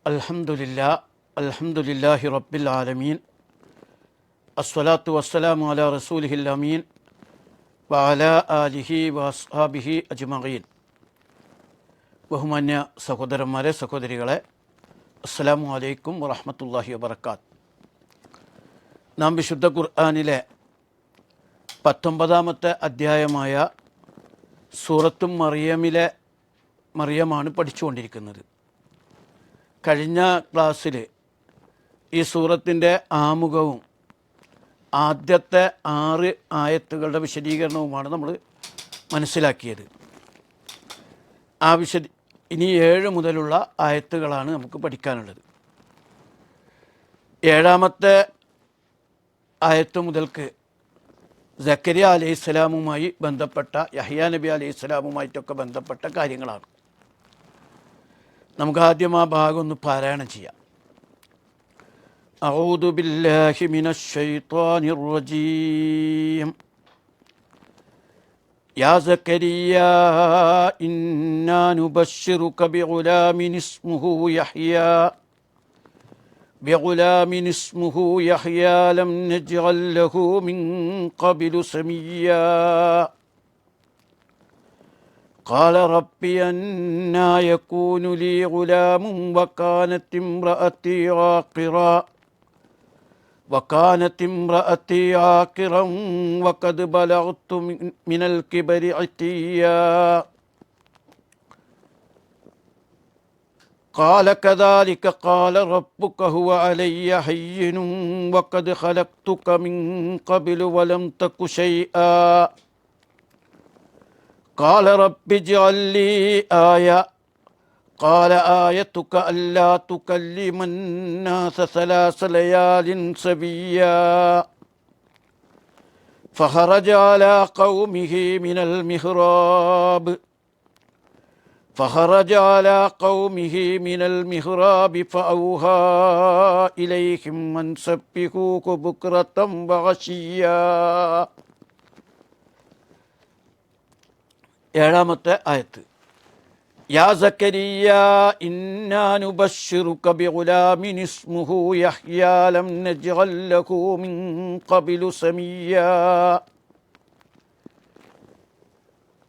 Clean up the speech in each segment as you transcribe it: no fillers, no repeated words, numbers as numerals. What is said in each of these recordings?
അൽഹംദുലില്ലാഹി റബ്ബിൽ ആലമീൻ അസ്സലാത്തു വസ്സലാമു അലാ റസൂലിഹിൽ അമീൻ വഅലാ ആലിഹി വഅസ്ഹാബിഹി അജ്മഈൻ. ബഹുമാന്യ സഹോദരന്മാരെ, സഹോദരികളെ, അസ്സലാമു അലൈക്കും വറഹ്മത്തുള്ളാഹി വബറകാത്ത്. നാം വിശുദ്ധ ഖുർആനിലെ 19-ാമത്തെ അധ്യായമായ സൂറത്തും മറിയമാണ് പഠിച്ചുകൊണ്ടിരിക്കുന്നത്. കഴിഞ്ഞ ക്ലാസ്സിൽ ഈ സൂറത്തിൻ്റെ ആമുഖവും ആദ്യത്തെ 6 ആയത്തുകളുടെ വിശദീകരണവുമാണ് നമ്മൾ മനസ്സിലാക്കിയത്. ഇനി 7 മുതലുള്ള ആയത്തുകളാണ് നമുക്ക് പഠിക്കാനുള്ളത്. 7-ാമത്തെ ആയത്ത് മുതൽക്ക് സക്കരിയ അലൈഹിസ്സലാമുമായി ബന്ധപ്പെട്ട, യഹ്യാ നബി അലൈഹിസ്സലാമുമായിട്ടൊക്കെ ബന്ധപ്പെട്ട കാര്യങ്ങളാണ്. നമുക്ക് ആദ്യം ആ ഭാഗം ഒന്ന് പാരായണം ചെയ്യാം. അഊദു ബില്ലാഹി മിനശ് ശൈത്വാനിർ റജീം. യാ സക്കരിയാ ഇന്നാ നുബശ്ശിറുക ബിഗുലാമിൻ ഇസ്മുഹു യഹ്യാ ലം നജ്അൽ ലഹു മിൻ ഖബ്ലു സമീയാ. قال رب أنى يكون لي غلام وكانت امرأتي عاقرا وقد بلغت من الكبر عتيا. قال كذلك قال ربك هو علي هين وقد خلقتك من قبل ولم تك شيئا. قال رب اجعل لي آية. قال آيتك ألا تكلم الناس 3 ليال سويا. فخرج على قومه من المهراب فأوحى إليهم أن سبحوه بكرة وعشيا. 7-ാമത്തെ ആയത്ത്. യാ സക്കരിയാ ഇന്നാ നുബശ്ശിറുക ബിഗുലാമിൻ ഇസ്മുഹു യഹ്യാ ലം നജ്അൽ ലഹു മിൻ ഖബ്ലു സമീയാ.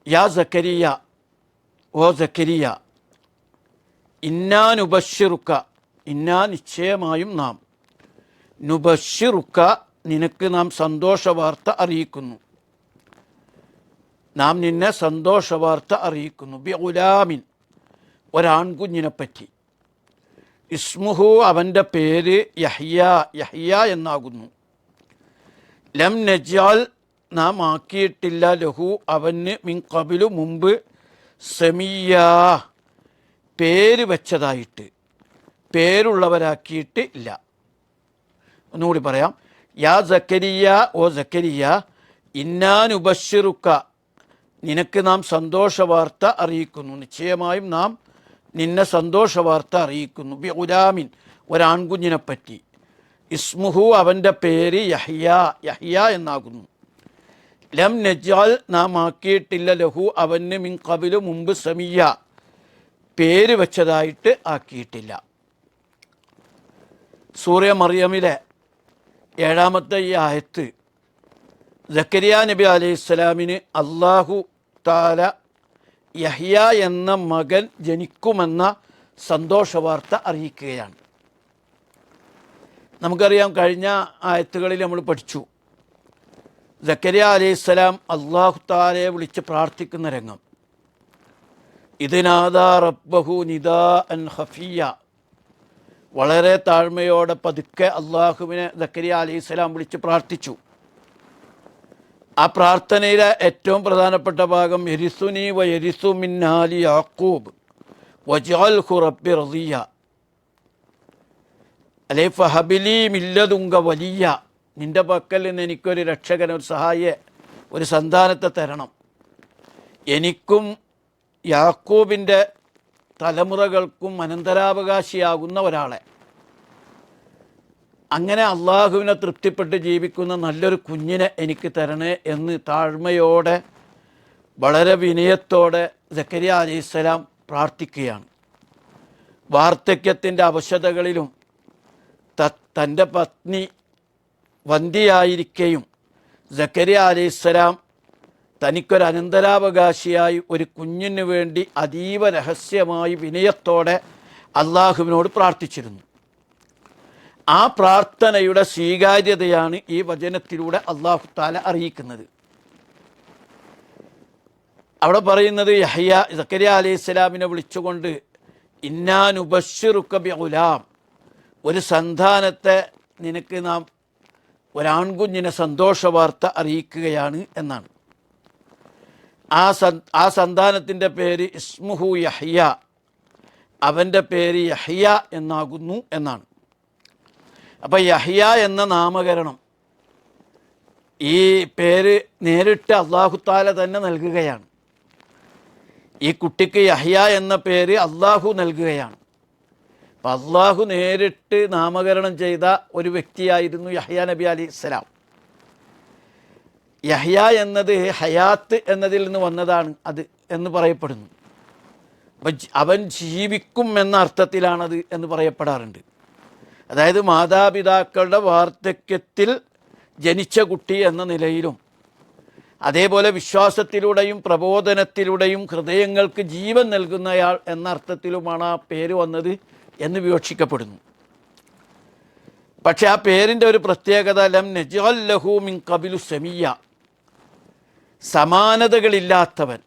യാ സക്കരിയ, ഓ സക്കരിയ, ഇന്നാ നുബശ്ശിറുക, ഇന്നാ നിശ്ചയമായും നാം, നുബശ്ശിറുക നിനക്ക് നാം സന്തോഷവാർത്ത അറിയിക്കുന്നു, നാം നിന്നെ സന്തോഷവാർത്ത അറിയിക്കുന്നു, ബിഗുലാമിൻ ഒരാൺകുഞ്ഞിനെപ്പറ്റി, ഇസ്മുഹു അവൻ്റെ പേര് യഹ്യ എന്നാകുന്നു, ലം നജ്അൽ നാം ആക്കിയിട്ടില്ല, ലഹു അവന് മിൻ ഖബ്ലു മുമ്പ്, സമീയ പേര് വെച്ചതായിട്ട്, പേരുള്ളവരാക്കിയിട്ട് ഇല്ല. ഒന്നുകൂടി പറയാം. യാ സക്കരിയ, ഓ സക്കരിയ, ഇന്നാ നുബശ്ശിറുക നിനക്ക് നാം സന്തോഷവാർത്ത അറിയിക്കുന്നു, നിശ്ചയമായും നാം നിന്നെ സന്തോഷവാർത്ത അറിയിക്കുന്നു, ബിഗുലാമിൻ ഒരാൺകുഞ്ഞിനെപ്പറ്റി, ഇസ്മുഹു അവൻ്റെ പേര് യഹ്യ എന്നാകുന്നു, ലം നജ്അൽ നാം ആക്കിയിട്ടില്ല, ലഹു അവന് മിൻ ഖബ്ലു മുമ്പ്, സമീയ പേര് വെച്ചതായിട്ട് ആക്കിയിട്ടില്ല. സൂറ മറിയമിലെ 7-ാമത്തെ ഈ ആയത്ത് സക്കരിയ നബി അലൈഹിസ്സലാമിന് അല്ലാഹു തആല യഹ്യ എന്ന മകൻ ജനിക്കുമെന്ന സന്തോഷവാർത്ത അറിയിക്കുകയാണ്. നമുക്കറിയാം, കഴിഞ്ഞ ആയത്തുകളിൽ നമ്മൾ പഠിച്ചു, സക്കരിയ അലൈഹിസ്സലാം അല്ലാഹു തആലയെ വിളിച്ച് പ്രാർത്ഥിക്കുന്ന രംഗം. ഇദ് നാദാ റബ്ബഹു നിദാഅൻ ഖഫിയ്യ, വളരെ താഴ്മയോടെ പതുക്കെ അള്ളാഹുവിനെ സക്കരിയ അലൈഹിസ്സലാം വിളിച്ച് പ്രാർത്ഥിച്ചു. ആ പ്രാർത്ഥനയിലെ ഏറ്റവും പ്രധാനപ്പെട്ട ഭാഗം യരിസുനി വ യരിസു മിൻ ആലി യാഖൂബ് വജ്അൽഹു റബ്ബി റളിയ അലൈ ഫഹബിലി മിൻ ലദുങ്ക വലിയ, നിൻ്റെ പക്കൽ നിന്ന് എനിക്കൊരു രക്ഷകൻ, ഒരു സഹായിയെ, ഒരു സന്താനത്തെ തരണം, എനിക്കും യാക്കൂബിൻ്റെ തലമുറകൾക്കും അനന്തരാവകാശിയാകുന്ന ഒരാളെ, അങ്ങനെ അള്ളാഹുവിനെ തൃപ്തിപ്പെട്ട് ജീവിക്കുന്ന നല്ലൊരു കുഞ്ഞിനെ എനിക്ക് തരണേ എന്ന് താഴ്മയോടെ, വളരെ വിനയത്തോടെ സക്കരിയ അലൈഹിസ്സലാം പ്രാർത്ഥിക്കുകയാണ്. വാർദ്ധക്യത്തിൻ്റെ അവശതകളിലും തൻ്റെ പത്നി വന്ധ്യയായിരിക്കെയും സക്കരിയ അലൈഹിസ്സലാം തനിക്കൊരു അനന്തരാവകാശിയായി ഒരു കുഞ്ഞിന് വേണ്ടി അതീവ രഹസ്യമായി വിനയത്തോടെ അള്ളാഹുവിനോട് പ്രാർത്ഥിച്ചിരുന്നു. ആ പ്രാർത്ഥനയുടെ സ്വീകാര്യതയാണ് ഈ വചനത്തിലൂടെ അള്ളാഹു തആല അറിയിക്കുന്നത്. അവിടെ പറയുന്നത് സക്കരിയ അലൈഹിസ്സലാമിനെ വിളിച്ചുകൊണ്ട് ഇന്നാ നുബശ്ശിറുക ബിഗുലാം, ഒരു സന്താനത്തെ നിനക്ക് നാം ഒരാൺകുഞ്ഞിനെ സന്തോഷ വാർത്ത അറിയിക്കുകയാണ് എന്നാണ്. ആ സന്താനത്തിൻ്റെ പേര് ഇസ്മുഹു യഹ്യ, അവൻ്റെ പേര് യഹ്യ എന്നാകുന്നു എന്നാണ്. അപ്പം യഹ്യ എന്ന നാമകരണം ഈ പേര് നേരിട്ട് അല്ലാഹു തആല തന്നെ നൽകുകയാണ്. ഈ കുട്ടിക്ക് യഹ്യ എന്ന പേര് അള്ളാഹു നൽകുകയാണ്. അപ്പം അള്ളാഹു നേരിട്ട് നാമകരണം ചെയ്ത ഒരു വ്യക്തിയായിരുന്നു യഹ്യ നബി അലൈഹിസ്സലാം. യഹ്യ എന്നത് ഹയാത്ത് എന്നതിൽ നിന്ന് വന്നതാണ് അത് എന്ന് പറയപ്പെടുന്നു. അപ്പം അവൻ ജീവിക്കും എന്ന അർത്ഥത്തിലാണത് എന്ന് പറയപ്പെടാറുണ്ട്. അതായത് മാതാപിതാക്കളുടെ വാർദ്ധക്യത്തിൽ ജനിച്ച കുട്ടി എന്ന നിലയിലും അതേപോലെ വിശ്വാസത്തിലൂടെയും പ്രബോധനത്തിലൂടെയും ഹൃദയങ്ങൾക്ക് ജീവൻ നൽകുന്നയാൾ എന്ന അർത്ഥത്തിലുമാണ് ആ പേര് വന്നത് എന്ന് വിവക്ഷിക്കപ്പെടുന്നു. പക്ഷെ ആ പേരിൻ്റെ ഒരു പ്രത്യേകത ലം നജ്അൽ ലഹു മിൻ ഖബിലു സമീയ, സമാനതകളില്ലാത്തവൻ.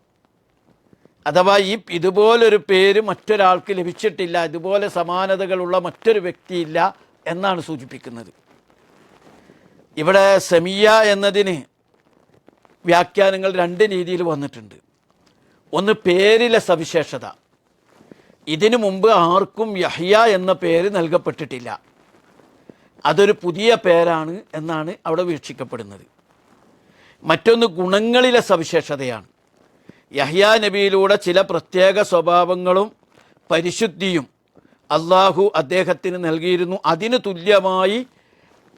അഥവാ ഇതുപോലൊരു പേര് മറ്റൊരാൾക്ക് ലഭിച്ചിട്ടില്ല, ഇതുപോലെ സമാനതകളുള്ള മറ്റൊരു വ്യക്തിയില്ല എന്നാണ് സൂചിപ്പിക്കുന്നത്. ഇവിടെ സമീയ എന്നതിന് വ്യാഖ്യാനങ്ങൾ രണ്ട് രീതിയിൽ വന്നിട്ടുണ്ട്. ഒന്ന് പേരിലെ സവിശേഷത, ഇതിനു മുമ്പ് ആർക്കും യഹ്യ എന്ന പേര് നൽകപ്പെട്ടിട്ടില്ല, അതൊരു പുതിയ പേരാണ് എന്നാണ് അവിടെ വീക്ഷിക്കപ്പെടുന്നത്. മറ്റൊന്ന് ഗുണങ്ങളിലെ സവിശേഷതയാണ്. യഹ്യ നബിയിലൂടെ ചില പ്രത്യേക സ്വഭാവങ്ങളും പരിശുദ്ധിയും അള്ളാഹു അദ്ദേഹത്തിന് നൽകിയിരുന്നു. അതിന് തുല്യമായി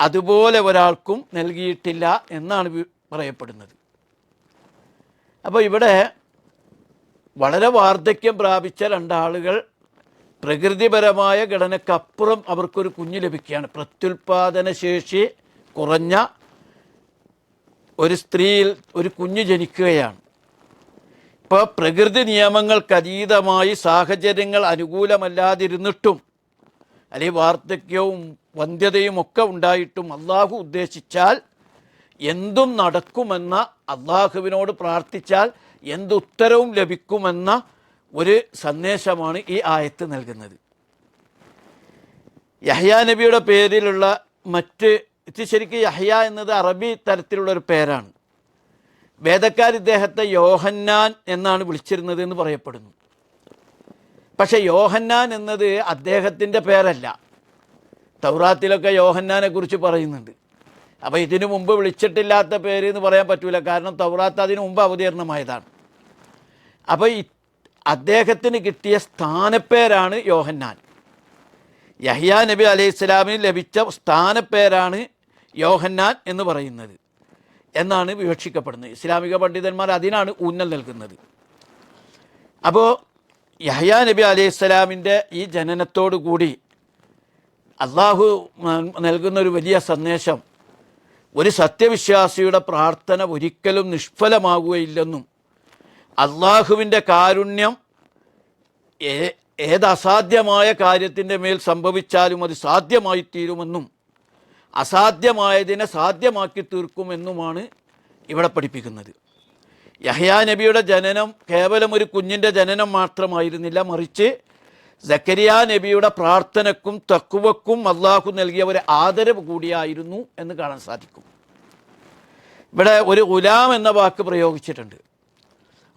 അതുപോലെ ഒരാൾക്കും നൽകിയിട്ടില്ല എന്നാണ് പറയപ്പെടുന്നത്. അപ്പോൾ ഇവിടെ വളരെ വാർദ്ധക്യം പ്രാപിച്ച രണ്ടാളുകൾ പ്രകൃതിപരമായ ഘടനക്കപ്പുറം അവർക്കൊരു കുഞ്ഞ് ലഭിക്കുകയാണ്. പ്രത്യുൽപാദന ശേഷി കുറഞ്ഞ ഒരു സ്ത്രീയിൽ ഒരു കുഞ്ഞ് ജനിക്കുകയാണ്. ഇപ്പോൾ പ്രകൃതി നിയമങ്ങൾക്കതീതമായി സാഹചര്യങ്ങൾ അനുകൂലമല്ലാതിരുന്നിട്ടും അല്ലെങ്കിൽ വാർദ്ധക്യവും വന്ധ്യതയും ഒക്കെ ഉണ്ടായിട്ടും അള്ളാഹു ഉദ്ദേശിച്ചാൽ എന്തും നടക്കുമെന്ന, അള്ളാഹുവിനോട് പ്രാർത്ഥിച്ചാൽ എന്തുത്തരവും ലഭിക്കുമെന്ന ഒരു സന്ദേശമാണ് ഈ ആയത്ത് നൽകുന്നത്. യഹ്യ നബിയുടെ പേരിലുള്ള ഇത് ശരിക്കും യഹ്യ എന്നത് അറബി തരത്തിലുള്ളൊരു പേരാണ്. വേദക്കാർ ഇദ്ദേഹത്തെ യോഹന്നാൻ എന്നാണ് വിളിച്ചിരുന്നത് എന്ന് പറയപ്പെടുന്നു. പക്ഷേ യോഹന്നാൻ എന്നത് അദ്ദേഹത്തിൻ്റെ പേരല്ല. തൗറാത്തിലൊക്കെ യോഹന്നാനെ കുറിച്ച് പറയുന്നുണ്ട്. അപ്പോൾ ഇതിനു മുമ്പ് വിളിച്ചിട്ടില്ലാത്ത പേര് എന്ന് പറയാൻ പറ്റൂല, കാരണം തൗറാത്ത് അതിനു മുമ്പ് അവതീർണമായതാണ്. അപ്പോൾ അദ്ദേഹത്തിന് കിട്ടിയ സ്ഥാനപ്പേരാണ് യോഹന്നാൻ. യഹ്യ നബി അലൈഹിസ്സലാമിന് ലഭിച്ച സ്ഥാനപ്പേരാണ് യോഹന്നാൻ എന്ന് പറയുന്നത് എന്നാണ് വിവക്ഷിക്കപ്പെടുന്നത്. ഇസ്ലാമിക പണ്ഡിതന്മാർ അതിനാണ് ഊന്നൽ നൽകുന്നത്. അപ്പോൾ യഹ്യ നബി അലൈഹിസ്സലാമിൻ്റെ ഈ ജനനത്തോടു കൂടി അള്ളാഹു നൽകുന്നൊരു വലിയ സന്ദേശം, ഒരു സത്യവിശ്വാസിയുടെ പ്രാർത്ഥന ഒരിക്കലും നിഷ്ഫലമാകുകയില്ലെന്നും അള്ളാഹുവിൻ്റെ കാരുണ്യം ഏത് അസാധ്യമായ കാര്യത്തിൻ്റെ മേൽ സംഭവിച്ചാലും അത് സാധ്യമായി തീരുമെന്നും അസാധ്യമായതിനെ സാധ്യമാക്കി തീർക്കുമെന്നുമാണ് ഇവിടെ പഠിപ്പിക്കുന്നത്. യഹ്യ നബിയുടെ ജനനം കേവലം ഒരു കുഞ്ഞിൻ്റെ ജനനം മാത്രമായിരുന്നില്ല, മറിച്ച് സക്കരിയ നബിയുടെ പ്രാർത്ഥനക്കും തഖ്വക്കും അള്ളാഹു നൽകിയ ഒരു ആദരവ് കൂടിയായിരുന്നു എന്ന് കാണാൻ സാധിക്കും. ഇവിടെ ഒരു ഗുലാം എന്ന വാക്ക് പ്രയോഗിച്ചിട്ടുണ്ട്.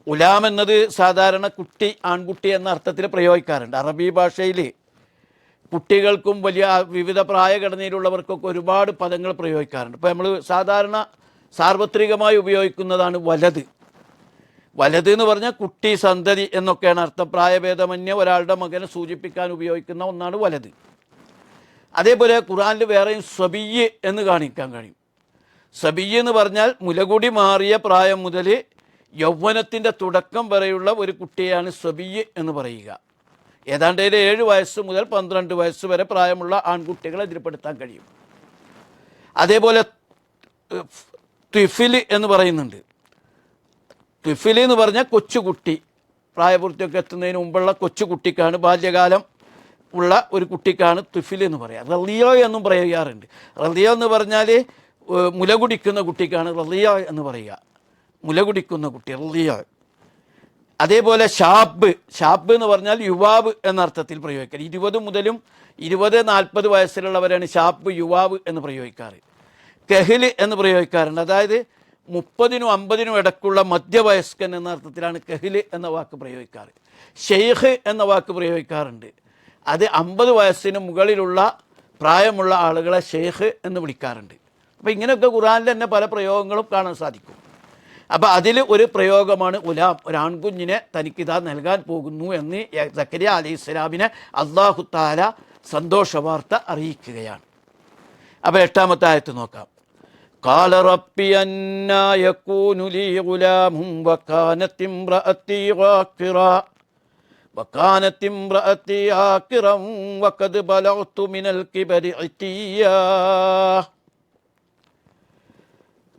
ഗുലാം എന്നത് സാധാരണ കുട്ടി, ആൺകുട്ടി എന്ന അർത്ഥത്തിൽ പ്രയോഗിക്കാറുണ്ട്. അറബി ഭാഷയിൽ കുട്ടികൾക്കും വലിയ വിവിധ പ്രായഘടനയിലുള്ളവർക്കൊക്കെ ഒരുപാട് പദങ്ങൾ പ്രയോഗിക്കാറുണ്ട്. ഇപ്പോൾ നമ്മൾ സാധാരണ സാർവത്രികമായി ഉപയോഗിക്കുന്നതാണ് വലത്. വലത് എന്ന് പറഞ്ഞാൽ കുട്ടി, സന്തതി എന്നൊക്കെയാണ് അർത്ഥം. പ്രായഭേദമന്യേ ഒരാളുടെ മകനെ സൂചിപ്പിക്കാൻ ഉപയോഗിക്കുന്ന ഒന്നാണ് വലത്. അതേപോലെ ഖുർആനിൽ വേറെയും സബിയ്യ് എന്ന് കാണിക്കാൻ കഴിയും. സബിയ്യ് എന്ന് പറഞ്ഞാൽ മുലകുടി മാറിയ പ്രായം മുതൽ യൗവനത്തിൻ്റെ തുടക്കം വരെയുള്ള ഒരു കുട്ടിയാണ് സബിയ്യ് എന്ന് പറയുക. ഏതാണ്ട് 7 വയസ്സ് മുതൽ 12 വയസ്സ് വരെ പ്രായമുള്ള ആൺകുട്ടികളെ ഇതിൽപ്പെടുത്താൻ കഴിയും. അതേപോലെ ത്വിഫിൽ എന്ന് പറയുന്നുണ്ട്. ത്വിഫിൽ എന്ന് പറഞ്ഞാൽ കൊച്ചുകുട്ടി, പ്രായപൂർത്തിയൊക്കെ എത്തുന്നതിന് മുമ്പുള്ള കൊച്ചുകുട്ടിക്കാണ്, ബാല്യകാലം ഉള്ള ഒരു കുട്ടിക്കാണ് ത്വിഫിൽ എന്ന് പറയുക. റളിയ എന്നും പറയാറുണ്ട്. റളിയ എന്ന് പറഞ്ഞാൽ മുല കുടിക്കുന്ന കുട്ടിക്കാണ് റളിയ എന്ന് പറയുക, മുല കുടിക്കുന്ന കുട്ടി റളിയ. അതേപോലെ ഷാബ് എന്ന് പറഞ്ഞാൽ യുവാവ് എന്ന അർത്ഥത്തിൽ പ്രയോഗിക്കാറ്. 20 മുതലും 20-40 വയസ്സിലുള്ളവരാണ് ഷാബ്, യുവാവ് എന്ന് പ്രയോഗിക്കാറ്. കെഹിൽ എന്ന് പ്രയോഗിക്കാറുണ്ട്. അതായത് 30-നും 50-നും ഇടയ്ക്കുള്ള മധ്യവയസ്കൻ എന്ന അർത്ഥത്തിലാണ് കെഹിൽ എന്ന വാക്ക് പ്രയോഗിക്കാറ്. ഷെയ്ഖ് എന്ന വാക്ക് പ്രയോഗിക്കാറുണ്ട്. അത് 50 വയസ്സിന് മുകളിലുള്ള പ്രായമുള്ള ആളുകളെ ഷെയ്ഖ് എന്ന് വിളിക്കാറുണ്ട്. അപ്പോൾ ഇങ്ങനെയൊക്കെ ഖുർആനിൽ തന്നെ പല പ്രയോഗങ്ങളും കാണാൻ സാധിക്കും. അപ്പോൾ അതിൽ ഒരു പ്രയോഗമാണ് ഗുലാം, ഒരാൺകുഞ്ഞിനെ തനിക്കിതാ നൽകാൻ പോകുന്നു എന്ന് സക്കരിയ അലൈഹിസ്സലാമിനെ അല്ലാഹു തആല സന്തോഷവാർത്ത അറിയിക്കുകയാണ്. അപ്പോൾ 8-ാമത്തെ ആയത്ത് നോക്കാം. ഖാല റബ്ബി അന്നാ യകൂനു ലീ ഗുലാമുൻ വകാനത് ഇംറഅതി ആഖിറൻ വഖദ് ബലഗ്തു മിനൽ കിബരി ഇതിയാ.